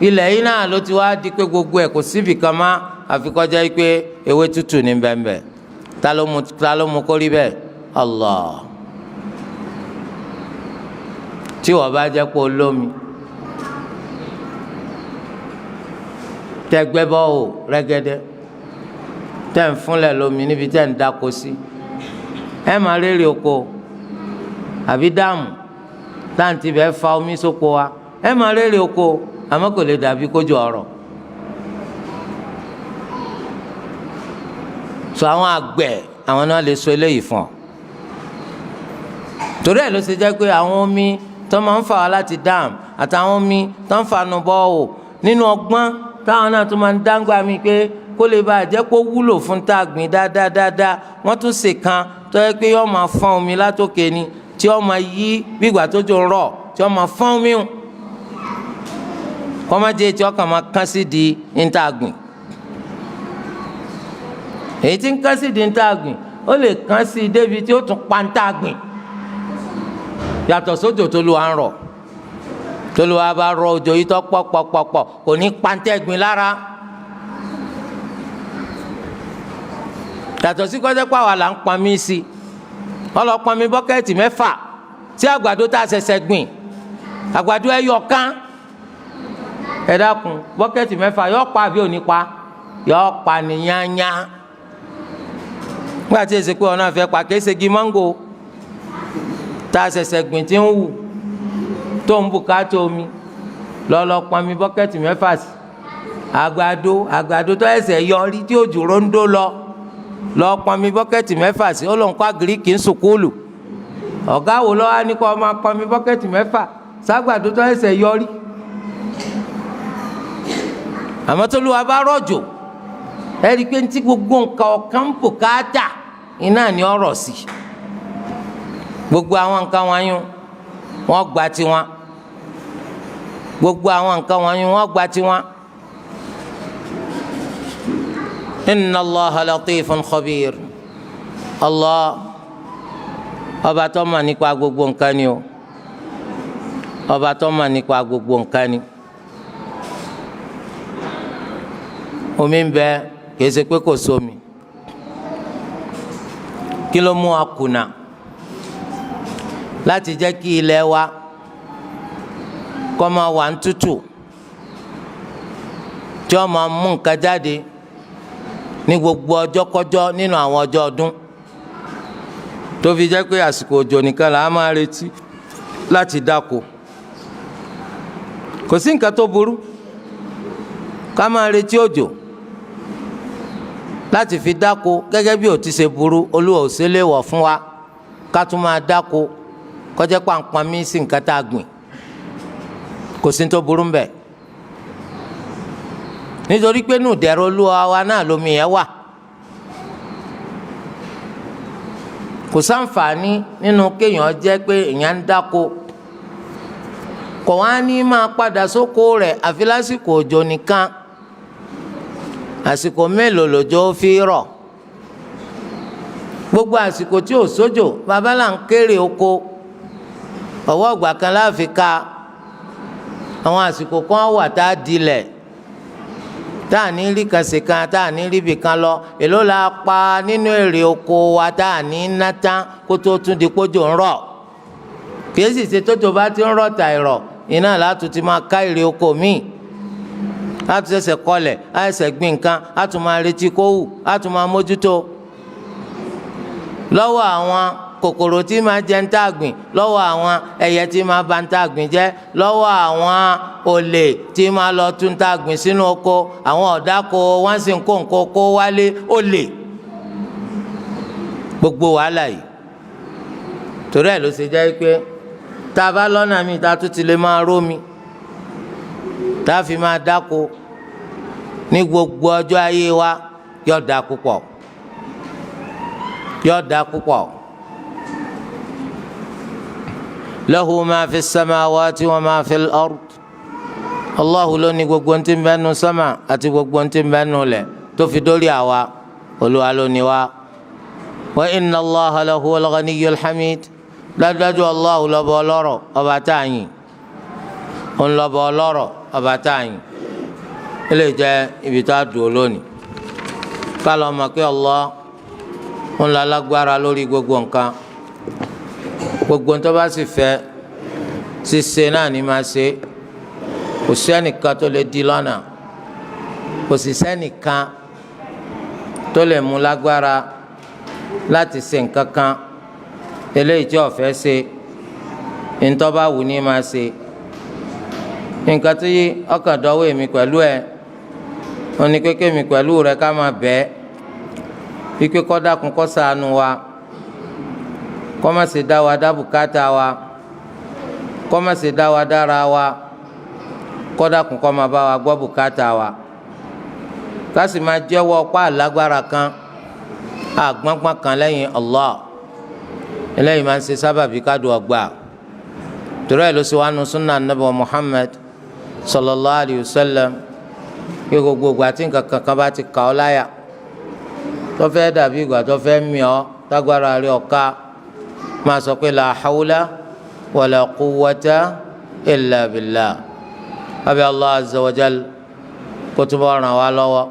[SPEAKER 1] ilẹ̀ yìí náà ló ti wá di pé gbogbo ẹ̀ kò síbì kan má àfi kó jẹ́ pé ewé tútù ní bẹ́ẹ̀nbẹ́ẹ̀. ta ló mú kórí bẹ́ẹ̀? Allah. tí wọ́n bá jẹ́ pé olómi tẹ́gbẹ́ bọ́ ò rẹ́gẹ́dẹ́ tẹ́ ń fúnlẹ̀ lómi níbi tẹ́ ń dáko sí, ẹ máa rérè oko, àbí dáàmù táǹtì bẹ́ẹ̀ fa omi sóko wa, ẹ máa rérè oko, àmọ́ kò lè dàbí kójú ọ̀rọ̀. sọ àwọn àgbẹ̀ àwọn náà lè sọ eléyìí fún ọ. torí ẹ̀ ló ṣe jẹ́ pé àwọn omi tó máa ń fà wá láti dáàmù àtàwọn omi tó ń fanu bọ́ọ̀ nínú ọgbọ́n táwọn náà tó máa ń dáńgbà mí pé kó lè bá jẹ́ kó wúlò fún tá a gbìn dáadáa, wọ́n tún ṣe kan tó yẹ pé yọ́ọ́ máa fọ́n omi látòkè ni, tí yọ́ọ́ máa yí bí ìgbà tó jò ń rọ̀, tí yọ́ọ́ máa fọ́n omi hùn, kọ́májẹ́ tí wọ́n kàn máa kán sí di níta gbìn. èyí tí ń kán sí di níta gbìn ó lè kán sí débi tí ó tún pa níta gbìn, yàtọ̀ sójò tó lu à ń rọ̀, tó lu à bá rọ òjò yìí tó pọ̀ kò ní pa níta gbìn lára. yàtọ̀ sí kọ́jẹ́ pàwọ́ là ń pọnmi sí, wọ́n lọ pọnmi bọ́kẹ́ẹ̀tì 6 sí àgbàdo tá a ṣẹ̀ṣẹ̀ gbìn, àgbàdo ẹyọ kan, ẹ dákun bọ́kẹ́ẹ̀tì 6 yọ pa àbí òní pa? yọ pa ní yányá. nígbà tí èsì pé ọ̀nà àfẹ́ pa kìí ṣe igi máńgò tá a ṣẹ̀ṣẹ̀ gbìn tí ń wù tó ń bùkátà omi, lọ́lọ́ pọnmi bọ́kẹ́ẹ̀tì 6 sí àgbàdo tó ẹsẹ̀ yọrí tí òjò rondo lọ pọnmi bọ́kẹ́tì 6 sí, ó lóun kọ́ àgíríkì ń sùkúlù. ọ̀gá wo lọ́wọ́ á ní kó máa pọnmi bọ́kẹ́tì 6 ságbàdo tó ẹsẹ̀ yọrí. àmọ́ tó lùwà bá rọ̀jò ẹ rí i pé tí gbogbo nǹkan ọ̀kan bùkátà iná ni ọ̀rọ̀ sí. gbogbo àwọn nǹkan wọ̀nyí wọ́n gba tiwọn, gbogbo àwọn nǹkan wọ̀nyí wọ́n gba tiwọn. inna Allaha latifun khabir. Allah ọba tó mọ̀ nípa gbogbo nǹkan ni o, ọba tó mọ̀ nípa gbogbo nǹkan ni. omi ń bẹ kìí ṣe pé kò sómi, kí ló mú wa kùnà láti jẹ́ kí ilẹ̀ wa kó máa wà ń tútù tí wọ́n máa mú nǹkan jáde ní gbogbo ọjọ́ kọjọ́ nínú àwọn ọjọ́ ọdún, tó fi jẹ́ pé àsìkò òjò nìkan là á máa retí láti dáko. kò sí nǹkan tó burú ká máa retí òjò láti fi dáko gẹ́gẹ́ bí ó ti ṣe burú Olúwa ò ṣe léèwọ̀ fún wa ká tún máa dáko kọjá pàǹpàmí sí nǹkan tá a gbìn kò sí tó burú mbẹ̀ nítorí pé nù dẹ̀rọ Olúwa wa náà lomi yẹn wà kò sáǹfààní nínú kéèyàn jẹ́ pé èèyàn ń dáko kò wá ní máa padà sóko rẹ̀ àfi lásìkò òjò nìkan àsìkò mélòó lòjò fi rọ̀ gbogbo àsìkò tí ò sójò bàbá là ń kéré oko ọwọ́ ọgbà kan láàfin ká àwọn àsìkò kan wà tá a dilẹ̀ tá a ní rí kan ṣe kan tá a ní rí bì kan lọ èló la pa nínú èrè oko wa tá a ní ná tán kó tó tún di pójò ń rọ̀ kìí sì ṣe tójò bá ti ń rọ̀ tàìrọ̀ iná látún ti máa ká èrè oko míì látún ṣẹ̀ṣẹ̀ kọlẹ̀ láìṣẹ̀ gbìn nǹkan látún máa retí kó hù látún máa mójútó lọ́wọ́ àwọn kòkòrò tí máa jẹ ń tàgbìn lọ́wọ́ àwọn ẹyẹ tí máa bà ń tàgbìn jẹ́ lọ́wọ́ àwọn olè tí máa lọ tún tàgbìn sínú oko àwọn ọ̀dáko wọ́n sì ń kó nǹkan kó wálé olè gbogbo wàhálà yìí torí ẹ̀ ló ṣe jẹ́ pé tá a bá lọ́nà míì tá a tún ti lè máa rómi tá a fi máa dáko ní gbogbo ọjọ́ ayé wa yóò dáa púpọ̀ yóò dáa púpọ̀. lahu ma fi samawati wa ma fi al-ard Allahu ló ní gbogbo ntí bẹ́ẹ̀ nù sámà àti gbogbo ntí bẹ́ẹ̀ nù lẹ̀ tó fi dórí àwa Olúwa ló ní wa. wa inna Allaha lahu al-ghaniyyul hamid dájúdájú Allahu lọ́ba ọlọ́rọ̀ ọba táyìn òun lọ́ba ọlọ́rọ̀ ọba táyìn ilé jẹ́ ibi tá a dùn lónìí ká lọ mọ̀ pé Allah òun la lágbára lórí gbogbo nǹkan gbogbo ntọ́ bá sì fẹ́ ṣíṣe náà ni máa ṣe kò sẹ́nìkan tó lè di lọ́nà kò sì sẹ́nìkan tó lè mú lágbára láti ṣe nǹkan kan eléyìí tí ó fẹ́ ṣe ntọ́ bá wù ní máa ṣe nǹkan tí ọkàn dọ́wọ́ èmi pẹ̀lú ẹ̀ wọ́n ní kékeré mi pẹ̀lú rẹ̀ ká máa bẹ́ẹ̀ wípé kó dákun kó ṣàánú wa kó má ṣe dá wa dá bùkátà wa kó má ṣe dá wa dára wa kó dákun kó máa bá wa gbọ́ bùkátà wa ká sì máa jẹ́wọ́ pa àlágbára kan àgbọ́ngbọ́n kan lẹ́yìn Allah eléyìí máa ń ṣe sábàbí kádùn ọgbà torí ẹ̀ ló ṣe wá nu sunnah Nabi Muhammad sallallahu alayhi wa sallam pé gbogbo ìgbà tí nǹkan kankan bá ti kà ọ́ láyà tó fẹ́ dàbí ìgbà tó fẹ́ mì ọ́ tágbára rí ọ̀ka máa sọ pé la hawla wala quwwata illa billah abi Allah azza wa jal kó túbọ̀ ràn wá lọ́wọ́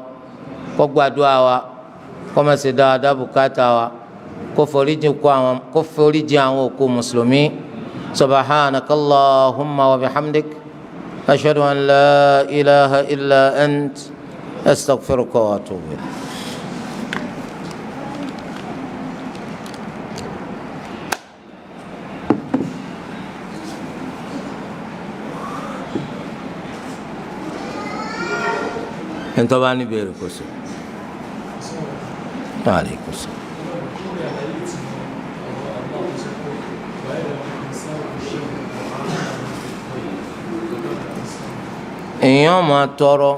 [SPEAKER 1] kó gbàdúrà wa kó má ṣe dáadáa bùkátà wa kó foríjì àwọn òkú mùsùlùmí subhanakallahumma wa bihamdik ashhadu an la ilaha illa ant astaghfiruka wa atubu ilayk. ẹnitọ́ bá ní bẹ̀rẹ̀ kò sí. Aleykum salaam. èèyàn máa tọrọ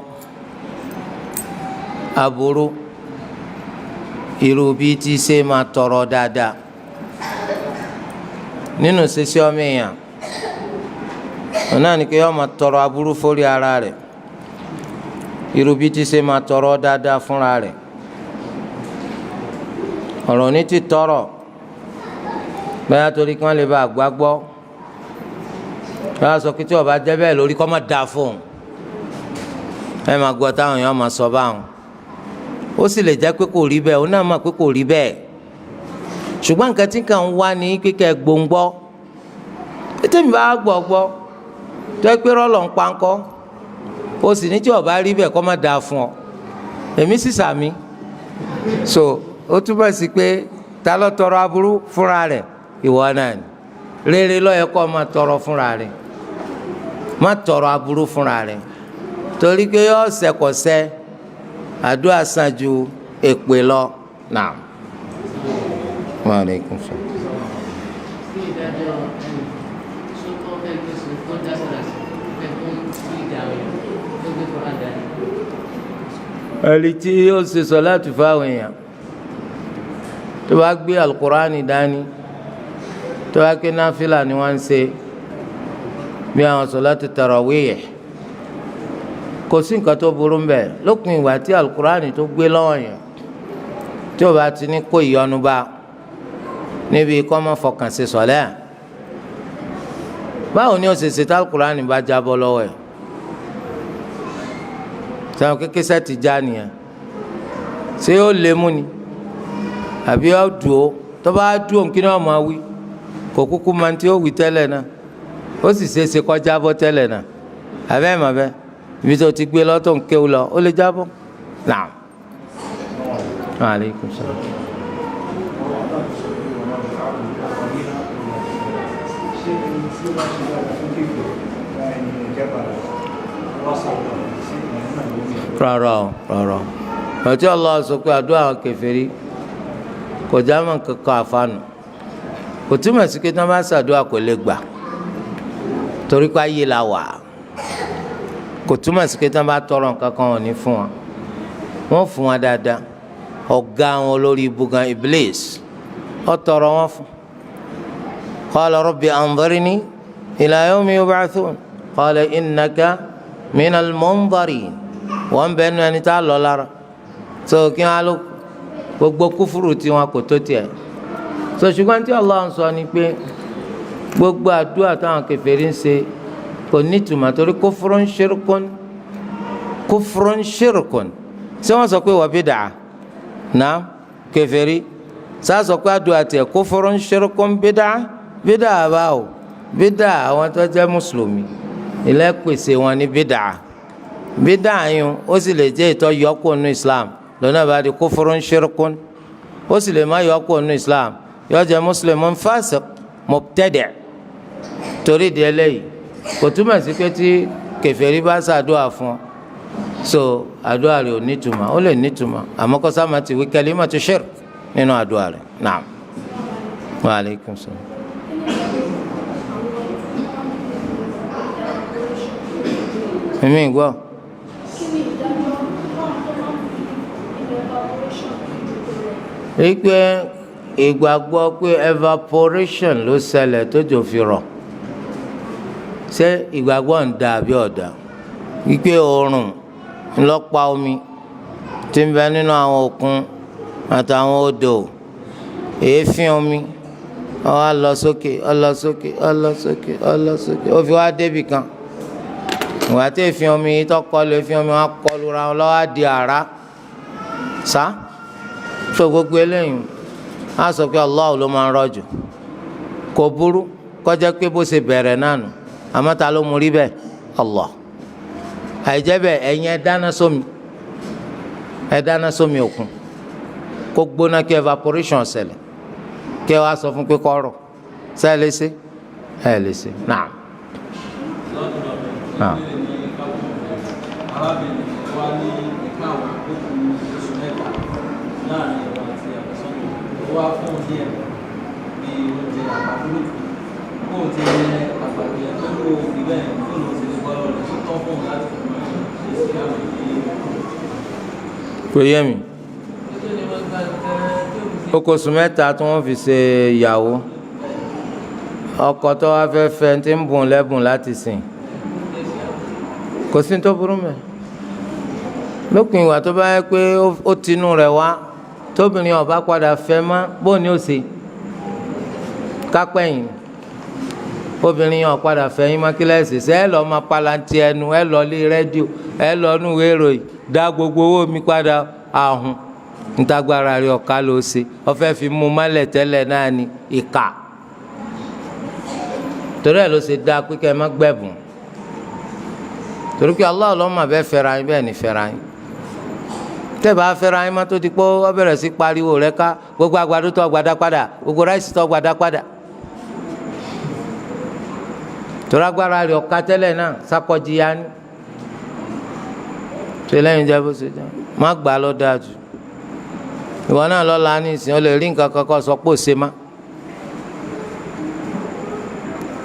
[SPEAKER 1] aburú irú bí tí ṣe máa tọrọ dáadáa nínú ṣíṣe ọmọ èèyàn ọ̀nà ni kí wọ́n máa tọrọ aburú fórí ara rẹ̀ irú bí tí ṣe máa tọrọ dáadáa fúnra rẹ̀ ọ̀rọ̀ ní ti tọrọ bẹ́ẹ̀ torí kí wọ́n lè bá àgbá gbọ́ báyà sọ pé tí ọba jẹ́ bẹ́ẹ̀ lórí kọ́ máa dáa fún un ẹ máa gbọ́ táwọn èèyàn máa sọ báwọn ó sì lè jẹ́ pé kò rí bẹ́ẹ̀ ó náà mọ̀ pé kò rí bẹ́ẹ̀ ṣùgbọ́n nǹkan tí kàn ń wá ní kíkẹ́ gbòǹgbọ́ ètò ìbá gbọ́ tó ẹ pé rọ́ọ̀lọ́ ń pankọ́ ó sì ní tí ọba rí bẹ́ẹ̀ kọ́ máa dáa fún ọ èmi sì sàmì so ó túbọ̀ sí pé ta ló tọrọ aburú fúnra rẹ̀ ìwọ náà ni rere ló yẹ kó máa tọrọ fúnra rẹ̀ má tọrọ aburú fúnra rẹ̀ torí pé yọ ṣẹkọṣẹ àdúrà sàn ju èpè lọ náà. Wa alaikum salaam. ẹni tí yóò ṣe sọ̀láàtì fáwọn èèyàn tó bá gbé alukurani dání tó bá ké náfìlà ni wọ́n ń ṣe bí àwọn sọ̀láàtì tarawih kò sí nǹkan tó burú mbẹ̀ lópin ìgbà tí alukurani tó gbé lọ́wọ́ yẹn tí o bá ti ní kó ìyọnu bá níbi kọ́ mọ́ fọkàn ṣe sọ̀lẹ́ báwo ni o ṣe ṣe tí alukurani bá jábọ́ lọ́wọ́ ẹ̀ sẹ́wọ̀n kékeré sẹ́ẹ̀tì já nìyẹn ṣé yóò lé mú ni àbí yóò dùn ó tó bá dùn òun kí ni wọ́n máa wí kò kúkú máa ti ó wí tẹ́lẹ̀ náà ó sì ṣe é ṣe kọ́ jábọ́ tẹ́lẹ̀ náà àbẹ́ ẹ̀ mọ̀ bẹ́ẹ̀ ibi tó ti gbé lọ́tọ̀ ń kéwù lọ ó lè jábọ́ náà. Aleykum salaam. Rárá o rárá ọtí Allah sọ pé àdúrà àwọn kèfèrí kò já mọ́ kankan àfààní kò túmọ̀ sí pé tí wọ́n bá ṣàdúrà kò lè gbà torí pé ayé la wà kò túmọ̀ sí pé tí wọ́n bá tọrọ nǹkan kan wọn ní fún wọn wọ́n fún wọn dáadáa ọ̀gá wọn olórí ibùgàn Iblis ó tọrọ wọn fún qala rabbi anzirni ila yawmi yub'athun qala innaka minal munzirin wọ́n bẹ nu ẹni tá a lọ lára so kí wọ́n á lò gbogbo kúfúrú tí wọn kò tó tiẹ̀ so ṣùgbọ́n tí Allah ń sọ ni pé gbogbo àdúrà táwọn kèfèrí ń ṣe kò ní ìtumọ̀ torí kufrun shirkun ṣé wọ́n sọ pé wà bid'a náà kèfèrí sá sọ pé àdúrà tiẹ̀ kufrun shirkun bid'a báwo bid'a àwọn tó jẹ́ mùsùlùmí ilé pèsè wọn ní bid'a yín ó sì lè jẹ́ ìtọ́ yọkù nínú Islam lọ́nà bá di kufrun shirkun ó sì lè má yọkù nínú Islam yọ jẹ́ muslimun fasiq mubtadi' torí di eléyìí kò túmọ̀ sí pé tí kèfèrí bá ṣàdúrà fún ọ so àdúrà rẹ̀ ò nítumọ̀ ó lè nítumọ̀ àmọ́ kó sáà má ti wí kalimatu shirk nínú àdúrà rẹ̀ naam wa aleykum salaam. mímí gbọ́. wípé ìgbàgbọ́ pé evaporation ló ṣẹlẹ̀ tójò fi rọ̀ ṣé ìgbàgbọ́ ń da àbí ọ̀dà wípé oòrùn ńlọ́pa omi tí ń bẹ nínú àwọn òkun àtàwọn odò èéfín omi ó wá lọ sókè ó lọ sókè ó lọ sókè ó lọ sókè ó fi wá débì kan ìwà tí èéfín omi yìí tó kọlu èéfín omi wọn kọlu ra wọn lọ́wọ́ di àrá sá so gbogbo eléyìí á sọ pé Allah ló máa ń rọ̀jò kò burú kọjá pé bó ṣe bẹ̀rẹ̀ náà nù àmọ́ ta ló mú rí bẹ́ẹ̀ Allah àìjẹ́ bẹ́ẹ̀ ẹ̀yin ẹ dáná sómi òkun kó gbóná kí evaporation ṣẹlẹ̀ kí ẹ wá sọ fún pé kọ́rọ̀ ṣé ẹ lè ṣe ẹ lè ṣe náà.
[SPEAKER 2] arábìnrin wa ní ìka àwọn àkókò oṣù mẹ́ta láàrin ẹ̀rọ àti àkọsọ́nà ó wá fún un díẹ̀ bí oúnjẹ àpapọ̀ kó o ti rẹ àgbàdo yẹn tó kó o fi bẹ́ẹ̀ fún un ti lè bọ́ lọ́rọ̀ tó tọ́ fún un láti fi máa ṣe sí àwọn ìdílé.
[SPEAKER 1] kò yé mi kókó oṣù mẹ́ta tí wọ́n fi ṣe ìyàwó ọkọ tó wá fẹ́ fẹ́ tí ń bùn lẹ́bùn láti sìn kò sí tó burú mẹ́ lópin ìwà tó bá yẹ pé ó tinú rẹ̀ wá tóbìnrin ọba padà fẹ́ mọ́ bóun ni ó ṣe kápẹ́yìn obìnrin yẹn ọ̀padà fẹ́ yín mọ́kílẹ́sì ṣe ẹ lọ́ọ́ máa palantí ẹnu ẹ lọ́ọ́ lé rédíò ẹ lọ́ọ́ nù wéèrò yìí dá gbogbo owó mi padà àhùn ntagbara rẹ̀ ọ̀ka ló ṣe ọfẹ́ fi mú mọ́lẹ̀ tẹ́lẹ̀ náà ní ìkà torí ẹ̀ ló ṣe dá pé kẹ́ ẹ má gbẹ̀bùn torí pé Allah lọ́mọ abẹ́ fẹ́ra yín bẹ́ẹ̀ ni fẹ́ra yín tẹ́ẹ̀bá fẹ́ra yín má tó di pé ó bẹ̀rẹ̀ sí pariwo rẹ̀ ká gbogbo àgbàdo tó gbàdá padà gbogbo ráìsì tó gbàdá padà torí agbára rẹ̀ ọ̀ka tẹ́lẹ̀ náà sákọ̀jì ya ni ṣe lẹ́yìn jẹ́ bó ṣe jẹ́ má gbà á lọ dáa jù ìwọ náà lọ́la ní ìsìn ó lè rí nǹkan kankan sọ pé ó ṣe má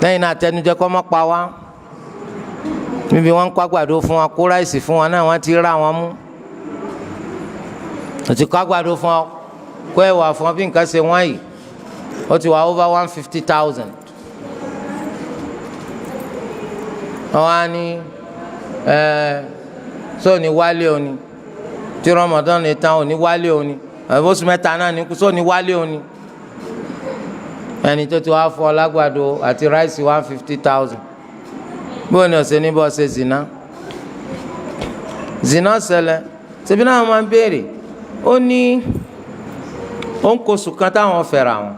[SPEAKER 1] lẹ́yìn náà tẹnujẹ kọ́ mọ́ pa wá níbi wọ́n ń kó àgbàdo fún wa kó ráìsì fún wa náà wọ́n ti rà wọ́n mú àti kó àgbàdo fún wa kó ẹ̀wà fún wa bí nǹkan ṣe wọ́n yìí ó ti wà over 150,000 wọ́n á ní sóòní wálé òní tí Ramadan ní tán òní wálé òní oṣù mẹ́ta náà ní sóòní wálé òní ẹni tó ti wá fọ lágbàdo àti ráìsì 150,000 bóyá ní ọ̀sẹ̀ níbọ̀ ṣe zina ṣẹlẹ̀ ṣebí náà máa ń béèrè ó ní ó ń kóṣù kan táwọn fẹ́ra wọn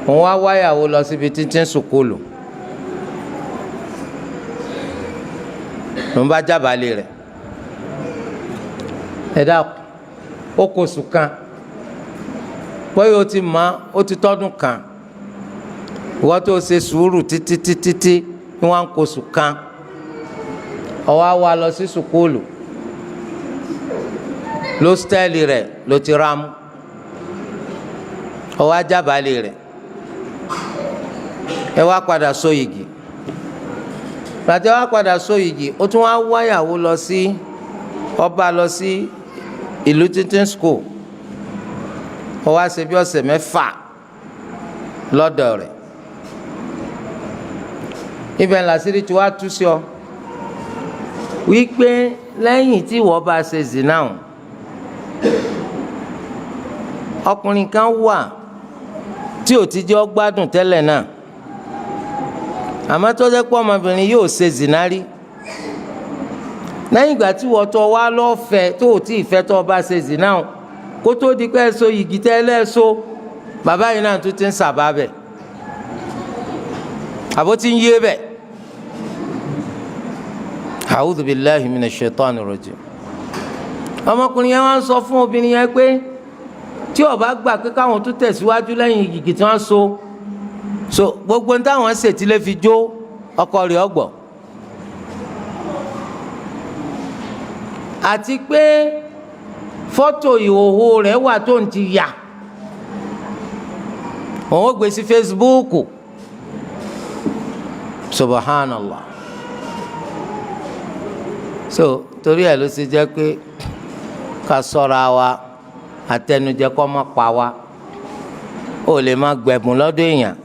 [SPEAKER 1] òun wá wáyàwó lọ síbi títí sùkúlù ló ń bá jábàálẹ̀ rẹ̀ ẹ̀dá ó kóṣù kan bóyá o ti mọ̀ ó ti tọ́dún kan ìwọ́n tó ṣe sùúrù títí ní wọ́n ń kóṣù kan ó wá wá lọ sí sùkúlù lọ́stẹ́ẹ̀lì rẹ̀ ló ti rámú ó wá jábàálẹ̀ rẹ̀ ẹ wá padà so yìgì gbàtẹ́ wá padà so yìgì ó tún wá wáyàwó lọ sí ọba lọ sí ìlú títí school ó wá ṣe bí ọ̀sẹ̀ mẹ́fà lọ́dọ̀ rẹ̀ ibẹ̀ làṣírí tí wàá tú sí ọ wípé lẹ́yìn tí wọ́n bá ṣe zina o ọkùnrin kan wà tí ò ti jẹ́ ọ gbádùn tẹ́lẹ̀ náà àmọ́ tó jẹ́ pé ọmọbìnrin yóò ṣe zina rí lẹ́yìn ìgbà tí wọ́n tọ́ wá lọ́fẹ̀ẹ́ tó ò tí ì fẹ́ tó bá ṣe zina o kó tó di pé so yìgì tẹ́lẹ̀ so bàbá yìí náà tún ti ń sàbá bẹ̀ àbó ti ń yé bẹ̀ a'udhu billahi minash shaitani rajim ọmọkùnrin yẹn wá ń sọ fún obìnrin yẹn pé tí ó bá gbà pé káwọn tún tẹ̀síwájú lẹ́yìn yìgì tí wọ́n so gbogbo ní táwọn ṣètìlẹ́ fi jó ọkọ rẹ̀ ọgbọ̀ àti pé fọ́tò ìhòòhò rẹ̀ wà tó ń ti yà òun ó gbé sí Facebook subhanallah so torí ẹ̀ ló ṣe jẹ́ pé ká ṣọ́ra wa àtẹnujẹ kọ́ mọ́ pa wa ó lè má gbẹ̀bùn lọ́dọ̀ èèyàn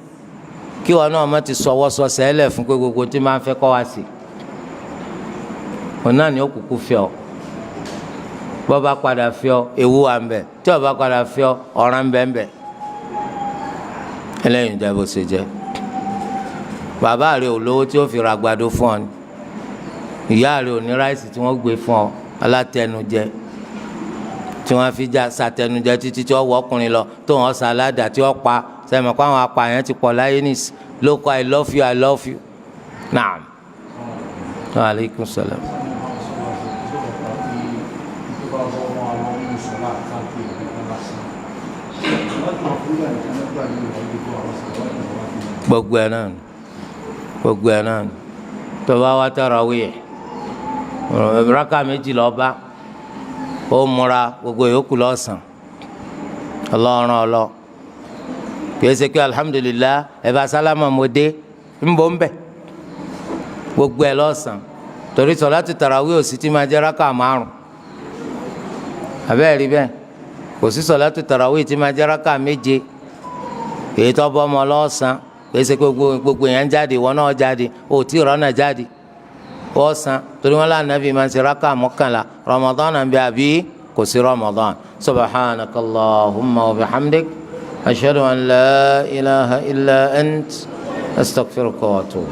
[SPEAKER 1] kí wọn náà má ti sọwọ́ sọ sẹ́lẹ̀ fún pé gbogbo tí máa ń fẹ́ kọ́ wa sí òun náà ni ó kúkú fẹ́ ọ bọ́ bá padà fẹ́ ọ ewu wa ń bẹ tí ó bá padà fẹ́ ọ ọ̀ràn ń bẹ ń bẹ ẹlẹ́yìn ìjà bó ṣe jẹ́ bàbá rẹ ò lówó tí ó fi ra àgbàdo fún ọ ni ìyá rẹ ò ní ráìsì tí wọ́n gbé fún ọ alátẹnujẹ tí wọ́n fi já sàtẹnujẹ títí tí wọ́n wọ ọkùnrin lọ tó wọ́n sàládà tí wọ́n pa sẹ́mi kó àwọn apààyàn ti pọ̀ láyé nìsí ló kọ́ I love you naam wa aleykum salaam. gbogbo ẹ̀ náà tó bá wá tarawih raka méjì lọ bá ó múra gbogbo yòókù lọ́sàn ọlọ́run ọlọ́ kìí ṣe pé alhamdulilah ẹ bá sálámà mo dé ń bọ̀ ń bẹ̀ gbogbo ẹ̀ lọ́sàn torí sọ̀láàtù tarawih òsì tí máa jẹ́ raka márùn abẹ́ẹ̀ rí bẹ́ẹ̀ kò sí sọ̀láàtù tarawih tí máa jẹ́ raka méje èyí tó bọ́ ọmọ lọ́sàn kìí ṣe pé gbogbo yẹn ń jáde ìwọ náà jáde ó tí ìrọ́nà jáde ọ̀sán torí wọn lánàá bí máa ń ṣe raka mọ́kànlá Ramadan àbí àbí kò sí Ramadan subhanakallahumma wa bihamdik ashhadu an la ilaha illa ant astaghfiruka wa atubu.